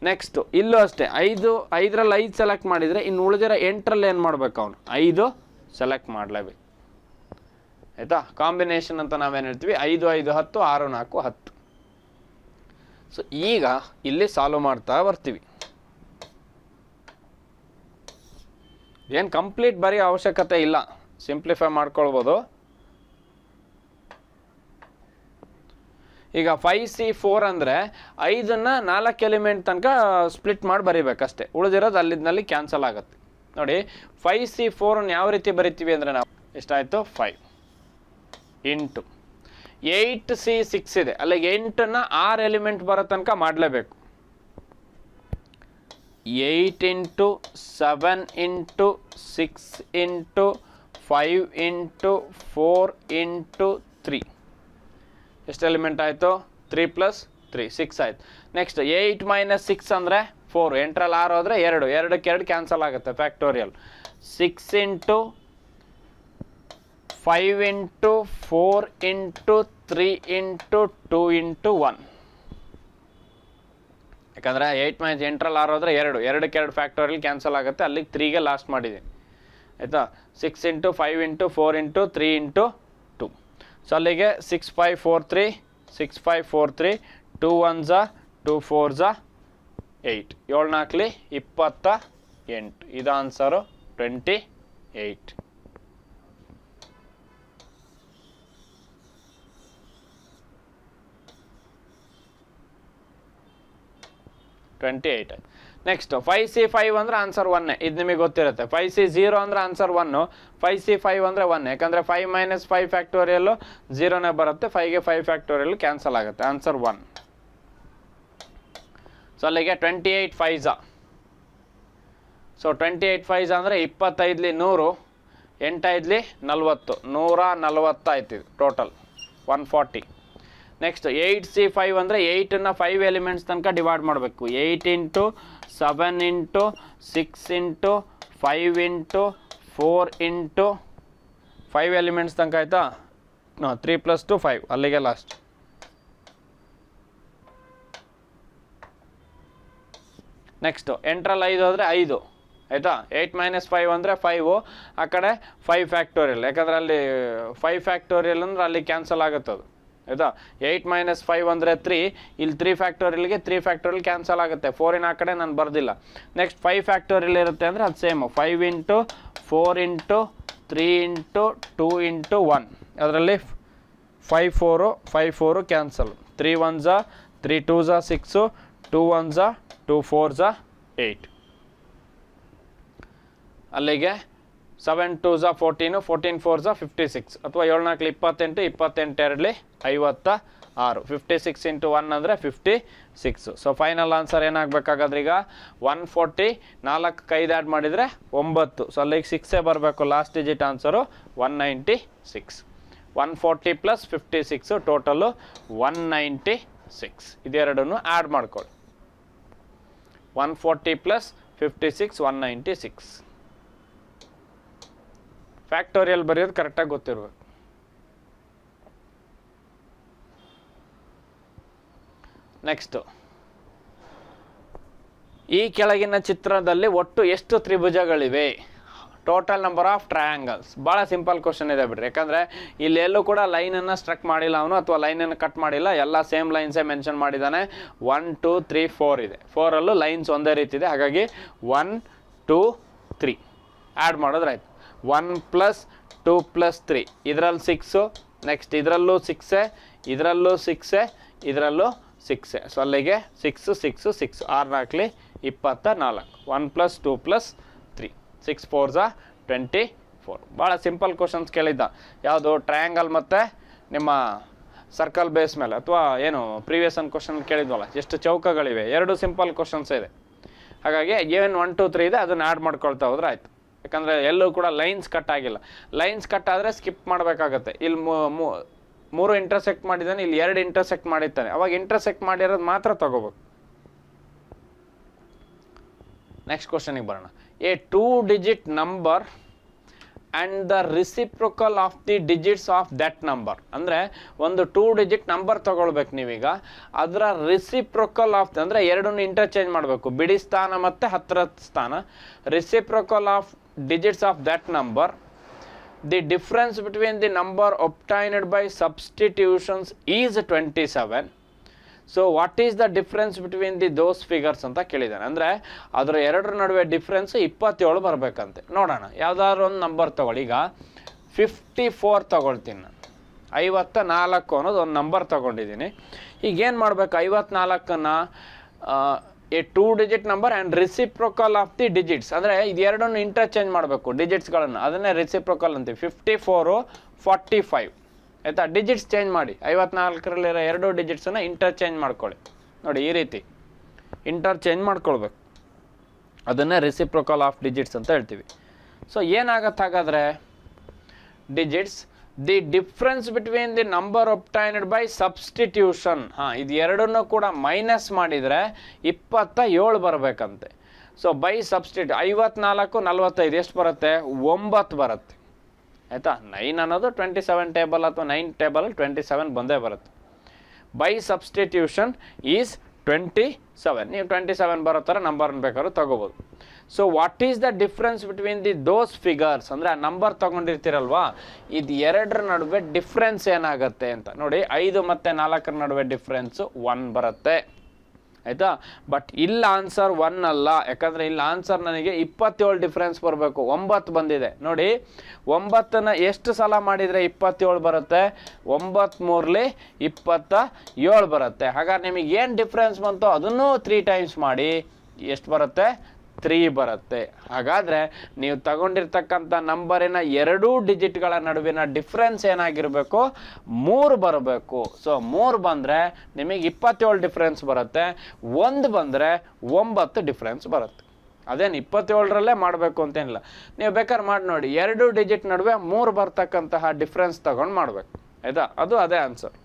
ನೆಕ್ಸ್ಟು ಇಲ್ಲೂ ಅಷ್ಟೇ, 5ರಲ್ಲಿ 5 ಸೆಲೆಕ್ಟ್ ಮಾಡಿದರೆ ಇನ್ನು ಉಳಿದಿರೋ 8ರಲ್ಲಿ ಏನು ಮಾಡಬೇಕು? ಅವನು 5 ಸೆಲೆಕ್ಟ್ ಮಾಡಲೇಬೇಕು. ಆಯಿತಾ? ಕಾಂಬಿನೇಷನ್ ಅಂತ ನಾವೇನು ಹೇಳ್ತೀವಿ? 5 5 10, 6 4 10. ಸೊ ಈಗ ಇಲ್ಲಿ ಸಾಲ್ವ್ ಮಾಡ್ತಾ ಬರ್ತೀವಿ. ಏನು ಕಂಪ್ಲೀಟ್ ಬರೆಯೋ ಅವಶ್ಯಕತೆ ಇಲ್ಲ, ಸಿಂಪ್ಲಿಫೈ ಮಾಡ್ಕೊಳ್ಬೋದು. ಈಗ 5C4 ಅಂದರೆ 5ನ್ನ 4 ಎಲಿಮೆಂಟ್ ತನಕ ಸ್ಪ್ಲಿಟ್ ಮಾಡಿ ಬರೀಬೇಕಷ್ಟೇ. ಉಳಿದಿರೋದು ಅಲ್ಲಿದ್ದಲ್ಲಿ ಕ್ಯಾನ್ಸಲ್ ಆಗುತ್ತೆ. ನೋಡಿ 5C4 ಯಾವ ರೀತಿ ಬರಿತೀವಿ ಅಂದರೆ ನಾವು ಎಷ್ಟಾಯಿತು? 5 ಇಂಟು 8C6 ಇದೆ. ಅಲ್ಲಿಗೆ 8ನ್ನ 6 ಎಲಿಮೆಂಟ್ ಬರೋ ತನಕ ಮಾಡಲೇಬೇಕು. 8 into 7 into 6 into 5 into 4 into 3 ಎಷ್ಟು ಎಲಿಮೆಂಟ್ ಆಯಿತು? 3 + 3 6 ಆಯಿತು. ನೆಕ್ಸ್ಟ್ 8 - 6 ಅಂದರೆ 4. 8ರಲ್ಲಿ 6 ಹೋದರೆ 2, 2ಕ್ಕೆ 2 ಕ್ಯಾನ್ಸಲ್ ಆಗುತ್ತೆ. Factorial 6 into 5 into 4 into 3 into 2 into 1. ಯಾಕಂದರೆ 8ರಲ್ಲಿ 6 ಹೋದರೆ 2, 2ಕ್ಕೆ 2 ಫ್ಯಾಕ್ಟೋರಿಯಲ್ ಕ್ಯಾನ್ಸಲ್ ಆಗುತ್ತೆ. ಅಲ್ಲಿಗೆ 3ಗೆ ಲಾಸ್ಟ್ ಮಾಡಿದ್ದೀನಿ. ಆಯಿತಾ? 6 into 5 into 4 into 3 into 2. So ಅಲ್ಲಿಗೆ 6 5 4 3, 6 5 4 3, 2 1 2 4 8. 7 4 28. ಇದು ಆನ್ಸರು 28. ನೆಕ್ಸ್ಟ್ 5C5 ಅಂದರೆ ಆನ್ಸರ್ 1. ಇದು ನಿಮಗೆ ಗೊತ್ತಿರುತ್ತೆ. 5C0 ಅಂದರೆ ಆನ್ಸರ್ 1, 5C5 ಅಂದರೆ 1. ಯಾಕಂದರೆ 5 - 5 ಫ್ಯಾಕ್ಟೋರಿಯಲ್ಲು 0ನೇ ಬರುತ್ತೆ. 5ಗೆ 5 ಫ್ಯಾಕ್ಟೋರಿಯಲ್ ಕ್ಯಾನ್ಸಲ್ ಆಗುತ್ತೆ. ಆನ್ಸರ್ 1. ಸೊ ಅಲ್ಲಿಗೆ 28 5 ಸೊ 28 5 ಅಂದರೆ 25ಲಿ 100, 8 5ಲಿ 40, 140 ಆಯ್ತು. ಇದು ಟೋಟಲ್ 140. ನೆಕ್ಸ್ಟ್ 8C5 ಅಂದರೆ 8ನ್ನ 5 ಎಲಿಮೆಂಟ್ಸ್ ತನಕ ಡಿವೈಡ್ ಮಾಡಬೇಕು. 8 into 7 into 6 into 5 into 4 into 5 elements ತನಕ ಆಯಿತಾ? 3 + 2 5. ಅಲ್ಲಿಗೆ ಲಾಸ್ಟ್. ನೆಕ್ಸ್ಟು 8ರಲ್ಲಿ 5 ಹೋದರೆ 5 ಆಯಿತಾ? 8 - 5 ಅಂದರೆ 5. ಆ ಕಡೆ 5 ಫ್ಯಾಕ್ಟೋರಿಯಲ್, ಯಾಕಂದರೆ ಅಲ್ಲಿ 5 ಫ್ಯಾಕ್ಟೋರಿಯಲ್ ಅಂದರೆ ಅಲ್ಲಿ ಕ್ಯಾನ್ಸಲ್ ಆಗುತ್ತದು. ಆಯಿತಾ? 8 - 5 ಅಂದರೆ 3. ಇಲ್ಲಿ 3 ಫ್ಯಾಕ್ಟೋರಿಯಲ್ಗೆ 3 ಫ್ಯಾಕ್ಟೋರಿಯಲ್ ಕ್ಯಾನ್ಸಲ್ ಆಗುತ್ತೆ. 4 ಆ ಕಡೆ ನಾನು ಬರ್ದಿಲ್ಲ. ನೆಕ್ಸ್ಟ್ 5 ಫ್ಯಾಕ್ಟೋರಿಯಲ್ ಇರುತ್ತೆ ಅಂದರೆ ಅದು same. 5 into 4 into 3 into 2 into 1. ಅದರಲ್ಲಿ 5 4 ಕ್ಯಾನ್ಸಲ್. 3 1 3 2 6, 2 1 2 4 8. ಅಲ್ಲಿಗೆ 7 2 14, 14 4 56. ಅಥವಾ 7 4 28, 28 2 56. 56 ಇಂಟು 1 ಅಂದರೆ 56. ಸೊ ಫೈನಲ್ ಆನ್ಸರ್ ಏನಾಗಬೇಕಾಗಾದ್ರೆ ಈಗ 140, 4ಕ್ಕೆ 5 ಆ್ಯಡ್ ಮಾಡಿದರೆ 9. ಸೊ ಅಲ್ಲಿಗೆ 6 ಬರಬೇಕು. Last digit answer 196. 140 + 56 ಟೋಟಲು 196. ಇದೆರಡನ್ನು ಆ್ಯಡ್ ಮಾಡ್ಕೊಳ್ಳಿ. 140 + 56 196. ಫ್ಯಾಕ್ಟೋರಿಯಲ್ ಬರೆಯೋದು ಕರೆಕ್ಟಾಗಿ ಗೊತ್ತಿರಬೇಕು. ನೆಕ್ಸ್ಟು ಈ ಕೆಳಗಿನ ಚಿತ್ರದಲ್ಲಿ ಒಟ್ಟು ಎಷ್ಟು ತ್ರಿಭುಜಗಳಿವೆ? Total number of triangles. ಭಾಳ ಸಿಂಪಲ್ ಕ್ವಶನ್ ಇದೆ ಬಿಡ್ರಿ. ಯಾಕಂದರೆ ಇಲ್ಲೆಲ್ಲೂ ಕೂಡ ಲೈನನ್ನು ಸ್ಟ್ರಕ್ ಮಾಡಿಲ್ಲ ಅವನು, ಅಥವಾ ಲೈನನ್ನು ಕಟ್ ಮಾಡಿಲ್ಲ. ಎಲ್ಲ ಸೇಮ್ ಲೈನ್ಸೇ ಮೆನ್ಷನ್ ಮಾಡಿದ್ದಾನೆ. 1 2 3 4 ಇದೆ. 4ಅಲ್ಲೂ ಲೈನ್ಸ್ ಒಂದೇ ರೀತಿ ಇದೆ. ಹಾಗಾಗಿ 1 2 3 ಆ್ಯಡ್ ಮಾಡೋದ್ರಾಯ್ತು. 1 + 2 + 3. ಇದರಲ್ಲಿ 6. ನೆಕ್ಸ್ಟ್ ಇದರಲ್ಲೂ 6, ಇದರಲ್ಲೂ 6, ಇದರಲ್ಲೂ 6. ಸೊ ಅಲ್ಲಿಗೆ 6 6 6 6 4 24. 1 + 2 + 3 6 4 24. ಭಾಳ ಸಿಂಪಲ್ ಕ್ವಶನ್ಸ್ ಕೇಳಿದ್ದ. ಯಾವುದು? ಟ್ರಯಾಂಗಲ್ ಮತ್ತು ನಿಮ್ಮ ಸರ್ಕಲ್ ಬೇಸ್ ಮೇಲೆ, ಅಥವಾ ಏನು ಪ್ರೀವಿಯಸ್ ಒಂದು ಕ್ವಶನ್ ಕೇಳಿದ್ವಲ್ಲ, ಎಷ್ಟು ಚೌಕಗಳಿವೆ. 2 ಸಿಂಪಲ್ ಕ್ವಶನ್ಸ್ ಇದೆ. ಹಾಗಾಗಿ ಏನು 1 2 3 ಇದೆ ಅದನ್ನು ಆ್ಯಡ್ ಮಾಡ್ಕೊಳ್ತಾ ಹೋದ್ರೆ ಆಯಿತು. ಯಾಕಂದರೆ ಎಲ್ಲೂ ಕೂಡ ಲೈನ್ಸ್ ಕಟ್ ಆಗಿಲ್ಲ. ಲೈನ್ಸ್ ಕಟ್ ಆದರೆ ಸ್ಕಿಪ್ ಮಾಡಬೇಕಾಗತ್ತೆ. ಇಲ್ಲಿ 3 ಇಂಟರ್ಸೆಕ್ಟ್ ಮಾಡಿದ್ದಾನೆ, ಇಲ್ಲಿ 2 ಇಂಟರ್ಸೆಕ್ಟ್ ಮಾಡಿರ್ತಾನೆ, ಅವಾಗ ಇಂಟರ್ಸೆಕ್ಟ್ ಮಾಡಿರೋದು ಮಾತ್ರ ತಗೋಬೇಕು. ನೆಕ್ಸ್ಟ್ ಕ್ವಶನಿಗೆ ಬರೋಣ. A 2 digit number and the reciprocal of the digits of that number. ಅಂದರೆ ಒಂದು 2 ಡಿಜಿಟ್ ನಂಬರ್ ತೊಗೊಳ್ಬೇಕು ನೀವೀಗ, ಅದರ ರಿಸಿಪ್ರೊಕಲ್ ಆಫ್ ಅಂದರೆ ಎರಡನ್ನು ಇಂಟರ್ಚೇಂಜ್ ಮಾಡಬೇಕು, ಬಿಡಿ ಸ್ಥಾನ ಮತ್ತು ಹತ್ತಿರ ಸ್ಥಾನ. Reciprocal of digits of that number, the difference between the number obtained by substitutions is 27. So what is the difference between the those figures ಅಂತ ಕೇಳಿದ್ದಾನೆ. ಅಂದರೆ ಅದರ ಎರಡರ ನಡುವೆ ಡಿಫ್ರೆನ್ಸ್ 27 ಬರಬೇಕಂತೆ. ನೋಡೋಣ, ಯಾವುದಾದ್ರು ಒಂದು ನಂಬರ್ ತೊಗೊಳ್ಳಿ. ಈಗ 54 ತೊಗೊಳ್ತೀನಿ ನಾನು, 54 ಅನ್ನೋದು ಒಂದು ನಂಬರ್ ತೊಗೊಂಡಿದ್ದೀನಿ. ಈಗ ಏನು ಮಾಡಬೇಕು, 54ನ್ನು A 2 digit number and reciprocal of the digits, ಅಂದರೆ ಇದು ಎರಡನ್ನು ಇಂಟರ್ಚೇಂಜ್ ಮಾಡಬೇಕು ಡಿಜಿಟ್ಸ್ಗಳನ್ನು, ಅದನ್ನೇ ರಿಸಿಪ್ರೊಕಲ್ ಅಂತೀವಿ. 54 45 ಆಯಿತಾ. ಡಿಜಿಟ್ಸ್ ಚೇಂಜ್ ಮಾಡಿ, 54ರಲ್ಲಿರೋ 2 ಡಿಜಿಟ್ಸನ್ನು ಇಂಟರ್ಚೇಂಜ್ ಮಾಡ್ಕೊಳ್ಳಿ. ನೋಡಿ ಈ ರೀತಿ ಇಂಟರ್ಚೇಂಜ್ ಮಾಡ್ಕೊಳ್ಬೇಕು, ಅದನ್ನೇ ರಿಸಿಪ್ರೊಕಲ್ ಆಫ್ ಡಿಜಿಟ್ಸ್ ಅಂತ ಹೇಳ್ತೀವಿ. ಸೊ ಏನಾಗತ್ತೆ ಹಾಗಾದರೆ, digits the difference between the number obtained by substitution. ಇದು ಎರಡನ್ನೂ ಕೂಡ ಮೈನಸ್ ಮಾಡಿದರೆ 27 ಬರಬೇಕಂತೆ. ಸೊ ಬೈ ಸಬ್ಸ್ಟಿಟ್ಯೂಟ್ 54 45 ಎಷ್ಟು ಬರುತ್ತೆ, 9 ಬರುತ್ತೆ ಆಯಿತಾ. 9 ಅನ್ನೋದು 27 ಟೇಬಲ್ ಅಥವಾ 9 ಟೇಬಲಲ್ಲಿ 27 ಬಂದೇ ಬರುತ್ತೆ. By substitution is 27. ನೀವು 27 ಬರೋ ಥರ ನಂಬರ್ನ ಬೇಕಾದ್ರೂ ತಗೋಬೋದು. So what is the difference between the those figures, ಅಂದರೆ ಆ ನಂಬರ್ ತೊಗೊಂಡಿರ್ತೀರಲ್ವಾ, ಇದು ಎರಡರ ನಡುವೆ ಡಿಫ್ರೆನ್ಸ್ ಏನಾಗುತ್ತೆ ಅಂತ ನೋಡಿ. 5 ಮತ್ತು 4ರ ನಡುವೆ ಡಿಫ್ರೆನ್ಸು 1 ಬರುತ್ತೆ ಆಯಿತಾ. ಬಟ್ ಇಲ್ಲಿ ಆನ್ಸರ್ 1 ಅಲ್ಲ, ಯಾಕಂದರೆ ಇಲ್ಲಿ ಆನ್ಸರ್ ನನಗೆ 27 ಡಿಫ್ರೆನ್ಸ್ ಬರಬೇಕು. 9 ಬಂದಿದೆ ನೋಡಿ. 9ನ್ನು ಎಷ್ಟು ಸಲ ಮಾಡಿದರೆ 27 ಬರುತ್ತೆ, 9 3 27 ಬರುತ್ತೆ. ಹಾಗಾದ್ರೆ ನಿಮಗೆ ಏನು ಡಿಫ್ರೆನ್ಸ್ ಬಂತು ಅದನ್ನು 3 ಟೈಮ್ಸ್ ಮಾಡಿ ಎಷ್ಟು ಬರುತ್ತೆ, 3 ಬರುತ್ತೆ. ಹಾಗಾದರೆ ನೀವು ತಗೊಂಡಿರ್ತಕ್ಕಂಥ ನಂಬರಿನ 2 ಡಿಜಿಟ್ಗಳ ನಡುವಿನ ಡಿಫ್ರೆನ್ಸ್ ಏನಾಗಿರಬೇಕು, 3 ಬರಬೇಕು. ಸೊ 3 ಬಂದರೆ ನಿಮಗೆ 27 ಡಿಫ್ರೆನ್ಸ್ ಬರುತ್ತೆ, 1 ಬಂದರೆ 9 ಡಿಫ್ರೆನ್ಸ್ ಬರುತ್ತೆ. ಅದೇನು 27ರಲ್ಲೇ ಮಾಡಬೇಕು ಅಂತೇನಿಲ್ಲ, ನೀವು ಬೇಕಾದ್ರೆ ಮಾಡಿ ನೋಡಿ. 2 ಡಿಜಿಟ್ ನಡುವೆ 3 ಬರ್ತಕ್ಕಂತಹ ಡಿಫ್ರೆನ್ಸ್ ತಗೊಂಡು ಮಾಡಬೇಕು ಆಯಿತಾ. ಅದು ಅದೇ ಆನ್ಸರ್.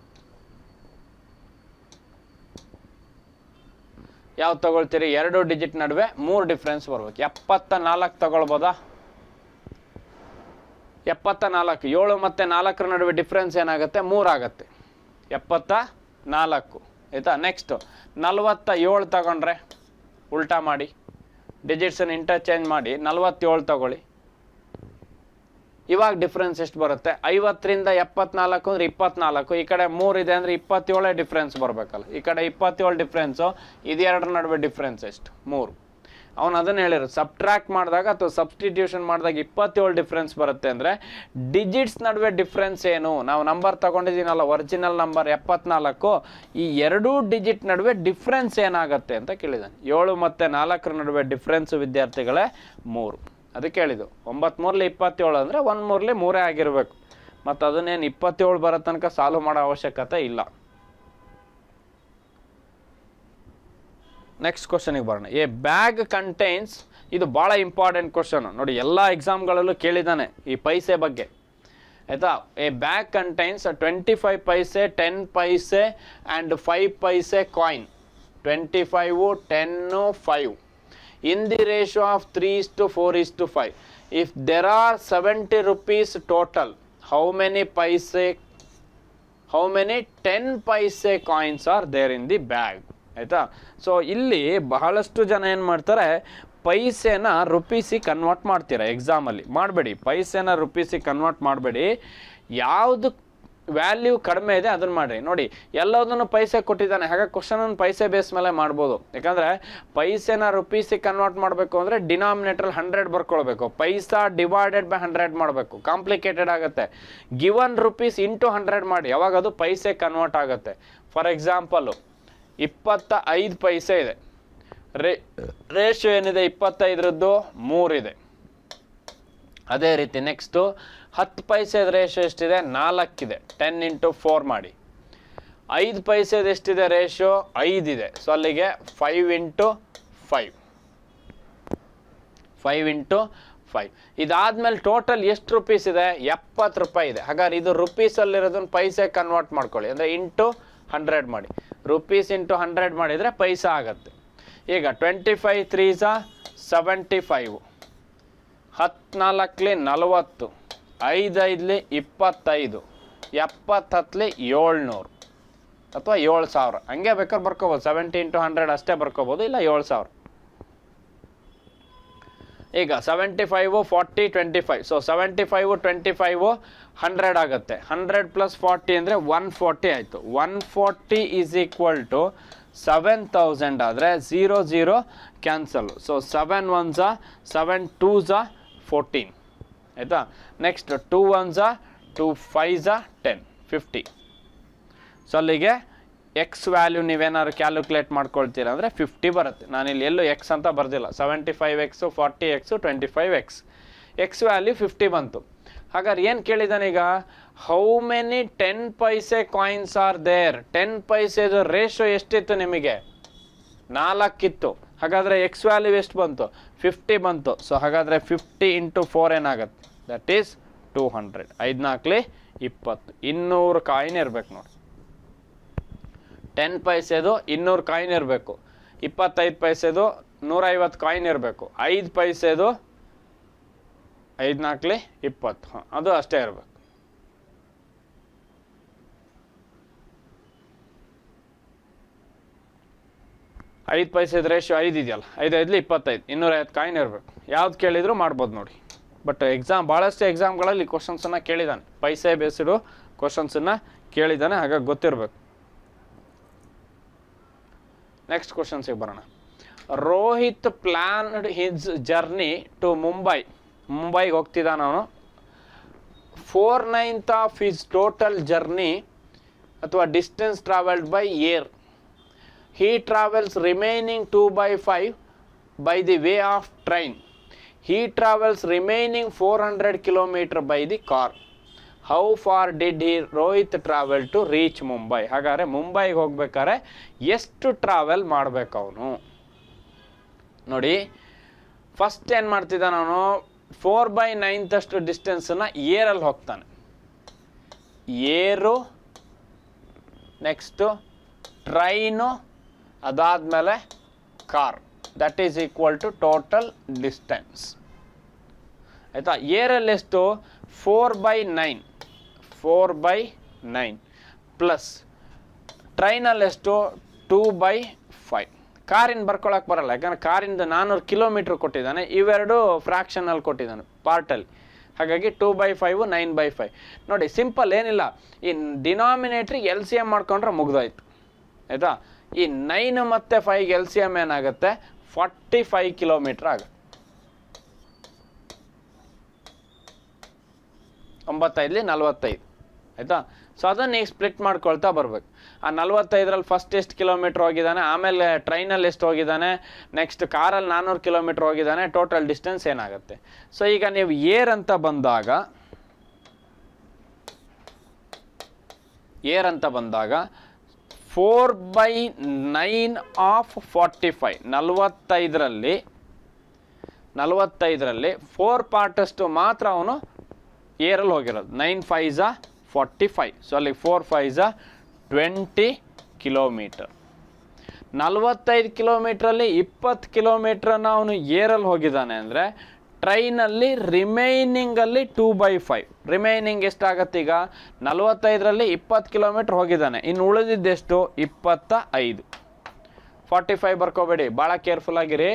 ಯಾವ್ದು ತಗೊಳ್ತೀರಿ, 2 ಡಿಜಿಟ್ ನಡುವೆ 3 ಡಿಫ್ರೆನ್ಸ್ ಬರ್ಬೇಕು. 74 ತಗೊಳ್ಬೋದಾ, 74. 7 ಮತ್ತು 4ರ ನಡುವೆ ಡಿಫ್ರೆನ್ಸ್ ಏನಾಗುತ್ತೆ, 3 ಆಗುತ್ತೆ, 74 ಆಯಿತಾ. ನೆಕ್ಸ್ಟ್ 47 ತಗೊಂಡ್ರೆ ಉಲ್ಟಾ ಮಾಡಿ, ಡಿಜಿಟ್ಸನ್ನು ಇಂಟರ್ಚೇಂಜ್ ಮಾಡಿ 47 ತಗೊಳ್ಳಿ. ಇವಾಗ ಡಿಫ್ರೆನ್ಸ್ ಎಷ್ಟು ಬರುತ್ತೆ, 50ರಿಂದ 74 ಅಂದರೆ 24. ಈ ಕಡೆ 3 ಇದೆ ಅಂದರೆ 27 ಡಿಫ್ರೆನ್ಸ್ ಬರಬೇಕಲ್ಲ. ಈ ಕಡೆ 27 ಡಿಫ್ರೆನ್ಸು, ಇದು ಎರಡರ ನಡುವೆ ಡಿಫ್ರೆನ್ಸ್ ಎಷ್ಟು, 3. ಅವನು ಅದನ್ನು ಹೇಳಿರೋದು, ಸಬ್ಟ್ರ್ಯಾಕ್ಟ್ ಮಾಡಿದಾಗ ಅಥವಾ ಸಬ್ಸ್ಟಿಟ್ಯೂಷನ್ ಮಾಡಿದಾಗ 27 ಡಿಫ್ರೆನ್ಸ್ ಬರುತ್ತೆ. ಅಂದರೆ ಡಿಜಿಟ್ಸ್ ನಡುವೆ ಡಿಫ್ರೆನ್ಸ್ ಏನು, ನಾವು ನಂಬರ್ ತೊಗೊಂಡಿದ್ದೀನಲ್ಲ ಒರಿಜಿನಲ್ ನಂಬರ್ 74, ಈ 2 ಡಿಜಿಟ್ ನಡುವೆ ಡಿಫ್ರೆನ್ಸ್ ಏನಾಗುತ್ತೆ ಅಂತ ಕೇಳಿದ್ದಾನೆ. 7 ಮತ್ತು 4ರ ನಡುವೆ ಡಿಫ್ರೆನ್ಸು ವಿದ್ಯಾರ್ಥಿಗಳೇ 3. ಅದಕ್ಕೆ ಹೇಳಿದ್ದು 9 3 27 ಅಂದರೆ 1 3 3 ಆಗಿರಬೇಕು. ಮತ್ತು ಅದನ್ನೇನು 27 ಬರೋ ತನಕ ಸಾಲ್ವ್ ಮಾಡೋ ಅವಶ್ಯಕತೆ ಇಲ್ಲ. ನೆಕ್ಸ್ಟ್ ಕ್ವಶನಿಗೆ ಬರೋಣ. ಎ ಬ್ಯಾಗ್ ಕಂಟೈನ್ಸ್, ಇದು ಭಾಳ ಇಂಪಾರ್ಟೆಂಟ್ ಕ್ವಶನು ನೋಡಿ, ಎಲ್ಲ ಎಕ್ಸಾಮ್ಗಳಲ್ಲೂ ಕೇಳಿದ್ದಾನೆ ಈ ಪೈಸೆ ಬಗ್ಗೆ ಆಯಿತಾ. A bag contains 25 paise, 10 paise and 5 paise coin. 25, 10, 5 in the ratio of 3:4:5. If there are 70 rupees total, how many 10 paise coins are there in the bag ಆಯಿತಾ. So ಇಲ್ಲಿ ಬಹಳಷ್ಟು ಜನ ಏನು ಮಾಡ್ತಾರೆ, ಪೈಸೆನ ರುಪೀಸಿಗೆ ಕನ್ವರ್ಟ್ ಮಾಡ್ತೀರಾ. ಎಕ್ಸಾಮಲ್ಲಿ ಮಾಡಬೇಡಿ, ಪೈಸೆನ ರುಪೀಸಿಗೆ ಕನ್ವರ್ಟ್ ಮಾಡಬೇಡಿ. ಯಾವುದು ವ್ಯಾಲ್ಯೂ ಕಡಿಮೆ ಇದೆ ಅದನ್ನು ಮಾಡಿರಿ. ನೋಡಿ ಎಲ್ಲದನ್ನು ಪೈಸೆ ಕೊಟ್ಟಿದ್ದಾನೆ, ಹಾಗಾಗಿ ಕ್ವಶನನ್ನು ಪೈಸೆ ಬೇಸ್ ಮೇಲೆ ಮಾಡ್ಬೋದು. ಯಾಕಂದರೆ ಪೈಸೆನ ರುಪೀಸಿಗೆ ಕನ್ವರ್ಟ್ ಮಾಡಬೇಕು ಅಂದರೆ ಡಿನಾಮಿನೇಟ್ರಲ್ಲಿ 100 ಬರ್ಕೊಳ್ಬೇಕು, ಪೈಸಾ ಡಿವೈಡೆಡ್ ಬೈ 100 ಮಾಡಬೇಕು, ಕಾಂಪ್ಲಿಕೇಟೆಡ್ ಆಗುತ್ತೆ. ಗಿವನ್ ರುಪೀಸ್ ಇಂಟು 100 ಮಾಡಿ, ಯಾವಾಗ ಅದು ಪೈಸೆ ಕನ್ವರ್ಟ್ ಆಗುತ್ತೆ. ಫಾರ್ ಎಕ್ಸಾಂಪಲು 25 ಪೈಸೆ ಇದೆ, ರೇಷಿಯೋ ಏನಿದೆ 25ರದ್ದು 3 ಇದೆ. ಅದೇ ರೀತಿ ನೆಕ್ಸ್ಟು 10 ಪೈಸೆದ ರೇಷಿಯೋ ಎಷ್ಟಿದೆ, 4 ಇದೆ, 10 × 4 ಮಾಡಿ. 5 ಪೈಸೆದು ಎಷ್ಟಿದೆ ರೇಷಿಯೋ, 5 ಇದೆ, ಸೊ ಅಲ್ಲಿಗೆ 5 × 5 5 ಇಂಟು 5. ಇದಾದ್ಮೇಲೆ ಟೋಟಲ್ ಎಷ್ಟು ರುಪೀಸ್ ಇದೆ? 70 ರೂಪಾಯಿ ಇದೆ. ಹಾಗಾದ್ರೆ ಇದು ರುಪೀಸಲ್ಲಿರೋದನ್ನ ಪೈಸೆ ಕನ್ವರ್ಟ್ ಮಾಡ್ಕೊಳ್ಳಿ, ಅಂದರೆ ಇಂಟು 100 ಮಾಡಿ. ರುಪೀಸ್ ಇಂಟು 100 ಮಾಡಿದರೆ ಪೈಸಾ ಆಗುತ್ತೆ. ಈಗ 25 3 75, 14 40, 5 5 25, 70 700 ಅಥವಾ 7000 ಹಂಗೆ ಬೇಕಾದ್ರೆ ಬರ್ಕೋಬೋದು. 70 ಇಂಟು 100 ಅಷ್ಟೇ ಬರ್ಕೋಬೋದು, ಇಲ್ಲ 7000. ಈಗ 75 40 25, ಸೊ 75 25 100 ಆಗುತ್ತೆ. 100 ಪ್ಲಸ್ 40 ಅಂದರೆ 140 ಆಯಿತು. 140 ಈಸ್ ಈಕ್ವಲ್ ಟು 7000 ಆದರೆ 0 0 ಕ್ಯಾನ್ಸಲ್. ಸೊ 7 1s 7 2s 14 ಆಯಿತಾ. Next 2 1s 2 5s 10 50. ಸೊ ಅಲ್ಲಿಗೆ ಎಕ್ಸ್ ವ್ಯಾಲ್ಯೂ ನೀವೇನಾದ್ರು ಕ್ಯಾಲ್ಕುಲೇಟ್ ಮಾಡ್ಕೊಳ್ತೀರ ಅಂದರೆ 50 ಬರುತ್ತೆ. ನಾನಿಲ್ಲಿ ಎಲ್ಲೂ ಎಕ್ಸ್ ಅಂತ ಬರ್ದಿಲ್ಲ. 75x 40x 25x X value 50 ಬಂತು. ಹಾಗಾದ್ರೆ ಏನು ಕೇಳಿದಾನೀಗ? How many 10 paise coins are there? 10 ಪೈಸೆದು ರೇಷೋ ಎಷ್ಟಿತ್ತು ನಿಮಗೆ? 4 ಇತ್ತು. ಹಾಗಾದರೆ ಎಕ್ಸ್ ವ್ಯಾಲ್ಯೂ ಎಷ್ಟು ಬಂತು? 50 ಬಂತು. ಸೊ ಹಾಗಾದರೆ 50 ಇಂಟು 4 ಏನಾಗುತ್ತೆ? That is 200. 5 4 20, 200 ಕಾಯಿನ್ ಇರಬೇಕು ನೋಡಿ. 10 ಪೈಸೆದು 200 ಕಾಯಿನ್ ಇರಬೇಕು. 25 ಪೈಸೆದು 150 ಕಾಯಿನ್ ಇರಬೇಕು. 5 ಪೈಸೆದು 5 4 20, ಅದು ಅಷ್ಟೇ ಇರಬೇಕು. ಐದು ಪೈಸೆದು ರೇಷಿಯೋ 5 ಇದೆಯಲ್ಲ, 5 5 25, 250 ಕಾಯಿನ್ ಇರಬೇಕು. ಯಾವ್ದು ಕೇಳಿದ್ರು ಮಾಡ್ಬೋದು ನೋಡಿ. ಬಟ್ ಭಾಳಷ್ಟು ಎಕ್ಸಾಮ್ಗಳಲ್ಲಿ ಕ್ವಶನ್ಸನ್ನು ಕೇಳಿದ್ದಾನೆ, ಪೈಸೆ ಬೇಸ್ಡು ಕ್ವಶನ್ಸನ್ನು ಕೇಳಿದ್ದಾನೆ, ಹಾಗಾಗಿ ಗೊತ್ತಿರಬೇಕು. ನೆಕ್ಸ್ಟ್ ಕ್ವಶನ್ಸಿಗೆ ಬರೋಣ. Rohit planned his journey to ಮುಂಬೈಗೆ ಹೋಗ್ತಿದ್ದಾನ ಅವನು. 4/9 ಆಫ್ ಹಿಸ್ ಟೋಟಲ್ ಜರ್ನಿ ಅಥವಾ distance travelled by air. He travels remaining 2/5 by the way of train. He travels remaining 400 km by the car. How far did Rohit travel to reach Mumbai? ಹಾಗಾದ್ರೆ ಮುಂಬೈಗೆ ಹೋಗ್ಬೇಕಾದ್ರೆ ಎಷ್ಟು travel ಮಾಡಬೇಕು ಅವನು ನೋಡಿ. First ಏನು ಮಾಡ್ತಿದ್ದಾನೆ ಅವನು? 4/9 ಅಷ್ಟು ಡಿಸ್ಟೆನ್ಸನ್ನು ಏರಲ್ಲಿ ಹೋಗ್ತಾನೆ. ಏರು, ನೆಕ್ಸ್ಟು ಟ್ರೈನು, ಅದಾದಮೇಲೆ car. That is equal to total distance ಆಯಿತಾ. ಏರಲ್ಲಿ ಎಷ್ಟು? 4/9 ಪ್ಲಸ್ ಟ್ರೈನಲ್ಲಿ ಎಷ್ಟು? 2/5. ಕಾರಿನ ಬರ್ಕೊಳಕ್ಕೆ ಬರಲ್ಲ, ಯಾಕಂದರೆ ಕಾರಿಂದ 400 ಕಿಲೋಮೀಟ್ರ್ ಕೊಟ್ಟಿದ್ದಾನೆ, ಇವೆರಡು ಫ್ರ್ಯಾಕ್ಷನಲ್ಲಿ ಕೊಟ್ಟಿದ್ದಾನೆ ಪಾರ್ಟಲ್ಲಿ. ಹಾಗಾಗಿ 2/5 9/5 ನೋಡಿ. ಸಿಂಪಲ್ ಏನಿಲ್ಲ, ಈ ಡಿನಾಮಿನೇಟ್ರಿಗೆ LCM ಮಾಡ್ಕೊಂಡ್ರೆ ಮುಗ್ದೋಯ್ತು ಆಯಿತಾ. ಈ 9 ಮತ್ತು 5 LCM ಏನಾಗುತ್ತೆ? 45 ಕಿಲೋಮೀಟ್ರ್ ಆಗುತ್ತೆ. 95 45 ಆಯಿತಾ. ಸೊ ಅದನ್ನು ಈಗ ಸ್ಪ್ಲಿಟ್ ಮಾಡ್ಕೊಳ್ತಾ ಬರಬೇಕು. ಆ 45ರಲ್ಲಿ ಫಸ್ಟ್ ಎಷ್ಟು ಕಿಲೋಮೀಟ್ರ್ ಹೋಗಿದ್ದಾನೆ, ಆಮೇಲೆ ಟ್ರೈನಲ್ಲಿ ಎಷ್ಟು ಹೋಗಿದ್ದಾನೆ, ನೆಕ್ಸ್ಟ್ ಕಾರಲ್ಲಿ 400 ಕಿಲೋಮೀಟ್ರ್ ಹೋಗಿದ್ದಾನೆ, ಟೋಟಲ್ ಡಿಸ್ಟೆನ್ಸ್ ಏನಾಗುತ್ತೆ. ಸೊ ಈಗ ನೀವು ಏರ್ ಅಂತ ಬಂದಾಗ 4/9 ಆಫ್ 45, 45ರಲ್ಲಿ 4 ಪಾರ್ಟಷ್ಟು ಮಾತ್ರ ಅವನು ಏರಲ್ಲಿ ಹೋಗಿರೋದು. 9 5s 45, ಸೊ ಅಲ್ಲಿ 4 5s 20 ಕಿಲೋಮೀಟರ್. 45 ಕಿಲೋಮೀಟ್ರಲ್ಲಿ 20 ಕಿಲೋಮೀಟ್ರನ್ನ ಅವನು ಏರಲ್ಲಿ ಹೋಗಿದ್ದಾನೆ ಅಂದರೆ ಟ್ರೈನಲ್ಲಿ ರಿಮೈನಿಂಗಲ್ಲಿ 2/5. ರಿಮೈನಿಂಗ್ ಎಷ್ಟಾಗತ್ತೆ? ಈಗ 45ರಲ್ಲಿ 20 ಕಿಲೋಮೀಟ್ರ್ ಹೋಗಿದ್ದಾನೆ, ಇನ್ನು ಉಳಿದಿದ್ದೆಷ್ಟು? 25. 45 ಬರ್ಕೋಬೇಡಿ, ಭಾಳ ಕೇರ್ಫುಲ್ ಆಗಿರಿ.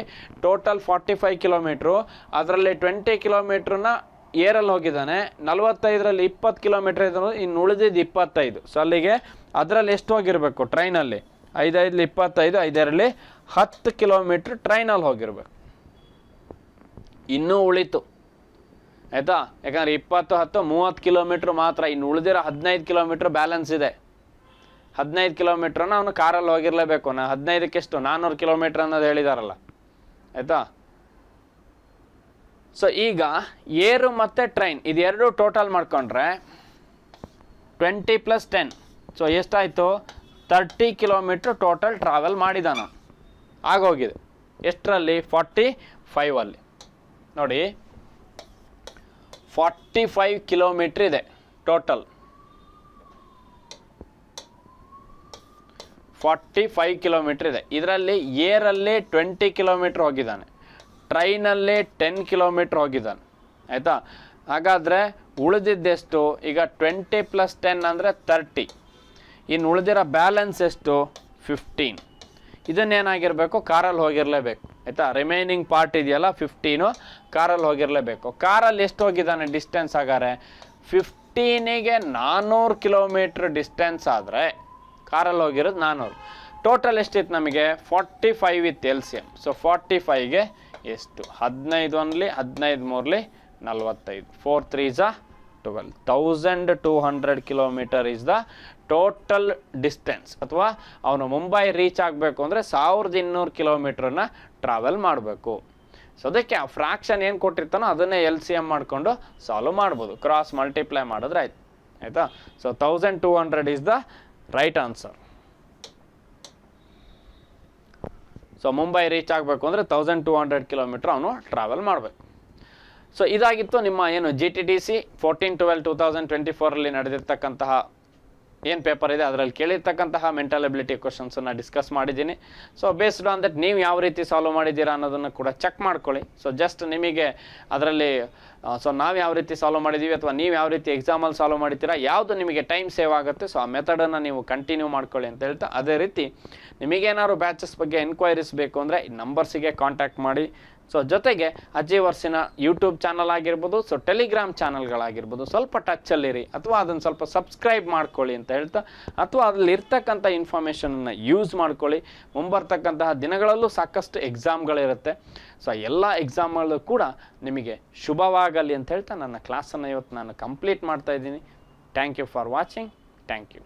ಟೋಟಲ್ 45 ಕಿಲೋಮೀಟ್ರು, ಅದರಲ್ಲಿ 20 ಕಿಲೋಮೀಟ್ರನ್ನ ಏರಲ್ಲಿ ಹೋಗಿದ್ದಾನೆ. 45ರಲ್ಲಿ 20 ಕಿಲೋಮೀಟ್ರ್ ಇದ್ರು, ಇನ್ನು ಉಳಿದಿದ್ದು 25. ಸೊ ಅಲ್ಲಿಗೆ ಅದರಲ್ಲಿ ಎಷ್ಟು ಹೋಗಿರಬೇಕು? ಟ್ರೈನಲ್ಲಿ 5 5 25, 5 10 ಕಿಲೋಮೀಟ್ರ್ ಟ್ರೈನಲ್ಲಿ ಹೋಗಿರ್ಬೇಕು. ಇನ್ನೂ ಉಳಿತು ಆಯಿತಾ, ಯಾಕಂದರೆ 20 10 30 ಕಿಲೋಮೀಟ್ರ್ ಮಾತ್ರ, ಇನ್ನು ಉಳಿದಿರೋ 15 ಕಿಲೋಮೀಟ್ರ್ ಬ್ಯಾಲೆನ್ಸ್ ಇದೆ. 15 ಕಿಲೋಮೀಟ್ರನ್ನ ಅವನು ಕಾರಲ್ಲಿ ಹೋಗಿರಲೇಬೇಕು. 15ಕ್ಕೆ ಎಷ್ಟು? 400 ಕಿಲೋಮೀಟ್ರ್ ಅನ್ನೋದು ಹೇಳಿದಾರಲ್ಲ ಆಯಿತಾ. ಸೊ ಈಗ ಏರು ಮತ್ತು ಟ್ರೈನ್ ಇದೆರಡು ಟೋಟಲ್ ಮಾಡ್ಕೊಂಡ್ರೆ 20 + 10, ಸೊ ಎಷ್ಟಾಯಿತು? 30 ಕಿಲೋಮೀಟ್ರ್ ಟೋಟಲ್ ಟ್ರಾವೆಲ್ ಮಾಡಿದಾನು, ಆಗೋಗಿದೆ. ಎಷ್ಟರಲ್ಲಿ? 45ಅಲ್ಲಿ ನೋಡಿ 45 ಕಿಲೋಮೀಟ್ರ್ ಇದೆ ಟೋಟಲ್. 45 ಕಿಲೋಮೀಟ್ರ್ ಇದೆ. ಇದರಲ್ಲಿ ಏರಲ್ಲಿ 20 ಕಿಲೋಮೀಟ್ರ್ ಹೋಗಿದ್ದಾನೆ, ಟ್ರೈನಲ್ಲಿ 10 ಕಿಲೋಮೀಟ್ರ್ ಹೋಗಿದ್ದಾನೆ, ಆಯಿತಾ. ಹಾಗಾದರೆ ಉಳಿದಿದ್ದೆಷ್ಟು? ಈಗ 20 + 10 ಅಂದರೆ 30. ಇನ್ನು ಉಳಿದಿರೋ ಬ್ಯಾಲೆನ್ಸ್ ಎಷ್ಟು? 15. ಇದನ್ನೇನಾಗಿರಬೇಕು? ಕಾರಲ್ಲಿ ಹೋಗಿರಲೇಬೇಕು, ಆಯಿತಾ. ರಿಮೈನಿಂಗ್ ಪಾರ್ಟ್ ಇದೆಯಲ್ಲ 15 ಕಾರಲ್ಲಿ ಹೋಗಿರಲೇಬೇಕು. ಕಾರಲ್ಲಿ ಎಷ್ಟು ಹೋಗಿದ್ದಾನೆ ಡಿಸ್ಟೆನ್ಸ್? ಹಾಗಾದ್ರೆ 15ಗೆ 400 ಕಿಲೋಮೀಟ್ರ್ ಡಿಸ್ಟೆನ್ಸ್ ಆದರೆ ಕಾರಲ್ಲಿ ಹೋಗಿರೋದು 400. ಟೋಟಲ್ ಎಷ್ಟಿತ್ತು ನಮಗೆ? 45 ಇತ್ತು LCM. ಸೊ 45ಗೆ ಎಷ್ಟು? 15 only, 15 ಮೂರ್ಲಿ 45, 4 3s 12. 1200 kilometre is the total distance. ಅಥವಾ ಅವನು ಮುಂಬೈ ರೀಚ್ ಆಗಬೇಕು ಅಂದರೆ 1200 ಕಿಲೋಮೀಟ್ರನ್ನ ಟ್ರಾವೆಲ್ ಮಾಡಬೇಕು. ಸೊ ಅದಕ್ಕೆ ಆ ಫ್ರಾಕ್ಷನ್ ಏನು ಕೊಟ್ಟಿರ್ತಾನೋ ಅದನ್ನೇ LCM ಮಾಡಿಕೊಂಡು ಸಾಲ್ವ್ ಮಾಡ್ಬೋದು, ಕ್ರಾಸ್ ಮಲ್ಟಿಪ್ಲೈ ಮಾಡಿದ್ರೆ ಆಯ್ತು, ಆಯಿತಾ. So 1200 is the right answer. So Mumbai reach ಆಗಬೇಕು ಅಂದರೆ 1200 ಕಿಲೋಮೀಟ್ರ್ ಅವನು ಟ್ರಾವೆಲ್ ಮಾಡಬೇಕು. ಸೊ ಇದಾಗಿತ್ತು ನಿಮ್ಮ ಏನು GTTC 14/12/2024 ನಡೆದಿರ್ತಕ್ಕಂತಹ ಏನು ಪೇಪರ್ ಇದೆ ಅದರಲ್ಲಿ ಕೇಳಿರ್ತಕ್ಕಂತಹ ಮೆಂಟಲ್ ಎಬಿಲಿಟಿ ಕ್ವಶನ್ಸನ್ನು ಡಿಸ್ಕಸ್ ಮಾಡಿದ್ದೀನಿ. ಸೊ ಬೇಸ್ಡ್ ಆನ್ ದಟ್ ನೀವು ಯಾವ ರೀತಿ ಸಾಲ್ವ್ ಮಾಡಿದ್ದೀರಾ ಅನ್ನೋದನ್ನು ಕೂಡ ಚೆಕ್ ಮಾಡ್ಕೊಳ್ಳಿ. ಸೊ ಜಸ್ಟ್ ನಿಮಗೆ ಅದರಲ್ಲಿ ಸೊ ನಾವು ಯಾವ ರೀತಿ ಸಾಲ್ವ್ ಮಾಡಿದ್ದೀವಿ ಅಥವಾ ನೀವು ಯಾವ ರೀತಿ ಎಕ್ಸಾಮಲ್ಲಿ ಸಾಲ್ವ್ ಮಾಡಿದ್ದೀರಾ, ಯಾವುದು ನಿಮಗೆ ಟೈಮ್ ಸೇವ್ ಆಗುತ್ತೆ, ಸೊ ಆ ಮೆಥಡನ್ನು ನೀವು ಕಂಟಿನ್ಯೂ ಮಾಡ್ಕೊಳ್ಳಿ ಅಂತ ಹೇಳ್ತಾ, ಅದೇ ರೀತಿ ನಿಮಗೇನಾದ್ರು ಬ್ಯಾಚಸ್ ಬಗ್ಗೆ ಎನ್ಕ್ವೈರೀಸ್ ಬೇಕು ಅಂದರೆ ಈ ನಂಬರ್ಸಿಗೆ ಕಾಂಟ್ಯಾಕ್ಟ್ ಮಾಡಿ. ಸೊ ಜೊತೆಗೆ ಅಚೀವರ್ಸಿನ ಯೂಟ್ಯೂಬ್ ಚಾನಲ್ ಆಗಿರ್ಬೋದು, ಸೊ ಟೆಲಿಗ್ರಾಮ್ ಚಾನಲ್ಗಳಾಗಿರ್ಬೋದು, ಸ್ವಲ್ಪ ಟಚ್ಚಲ್ಲಿರಿ ಅಥವಾ ಅದನ್ನು ಸ್ವಲ್ಪ ಸಬ್ಸ್ಕ್ರೈಬ್ ಮಾಡ್ಕೊಳ್ಳಿ ಅಂತ ಹೇಳ್ತಾ, ಅಥವಾ ಅದರಲ್ಲಿ ಇರ್ತಕ್ಕಂಥ ಇನ್ಫಾರ್ಮೇಷನನ್ನು ಯೂಸ್ ಮಾಡ್ಕೊಳ್ಳಿ. ಮುಂಬರ್ತಕ್ಕಂತಹ ದಿನಗಳಲ್ಲೂ ಸಾಕಷ್ಟು ಎಕ್ಸಾಮ್ಗಳಿರುತ್ತೆ. ಸೊ ಎಲ್ಲ ಎಕ್ಸಾಮ್ಗಳು ಕೂಡ ನಿಮಗೆ ಶುಭವಾಗಲಿ ಅಂತ ಹೇಳ್ತಾ ನನ್ನ ಕ್ಲಾಸನ್ನು ಇವತ್ತು ನಾನು ಕಂಪ್ಲೀಟ್ ಮಾಡ್ತಾ ಇದ್ದೀನಿ. Thank you for watching. Thank you.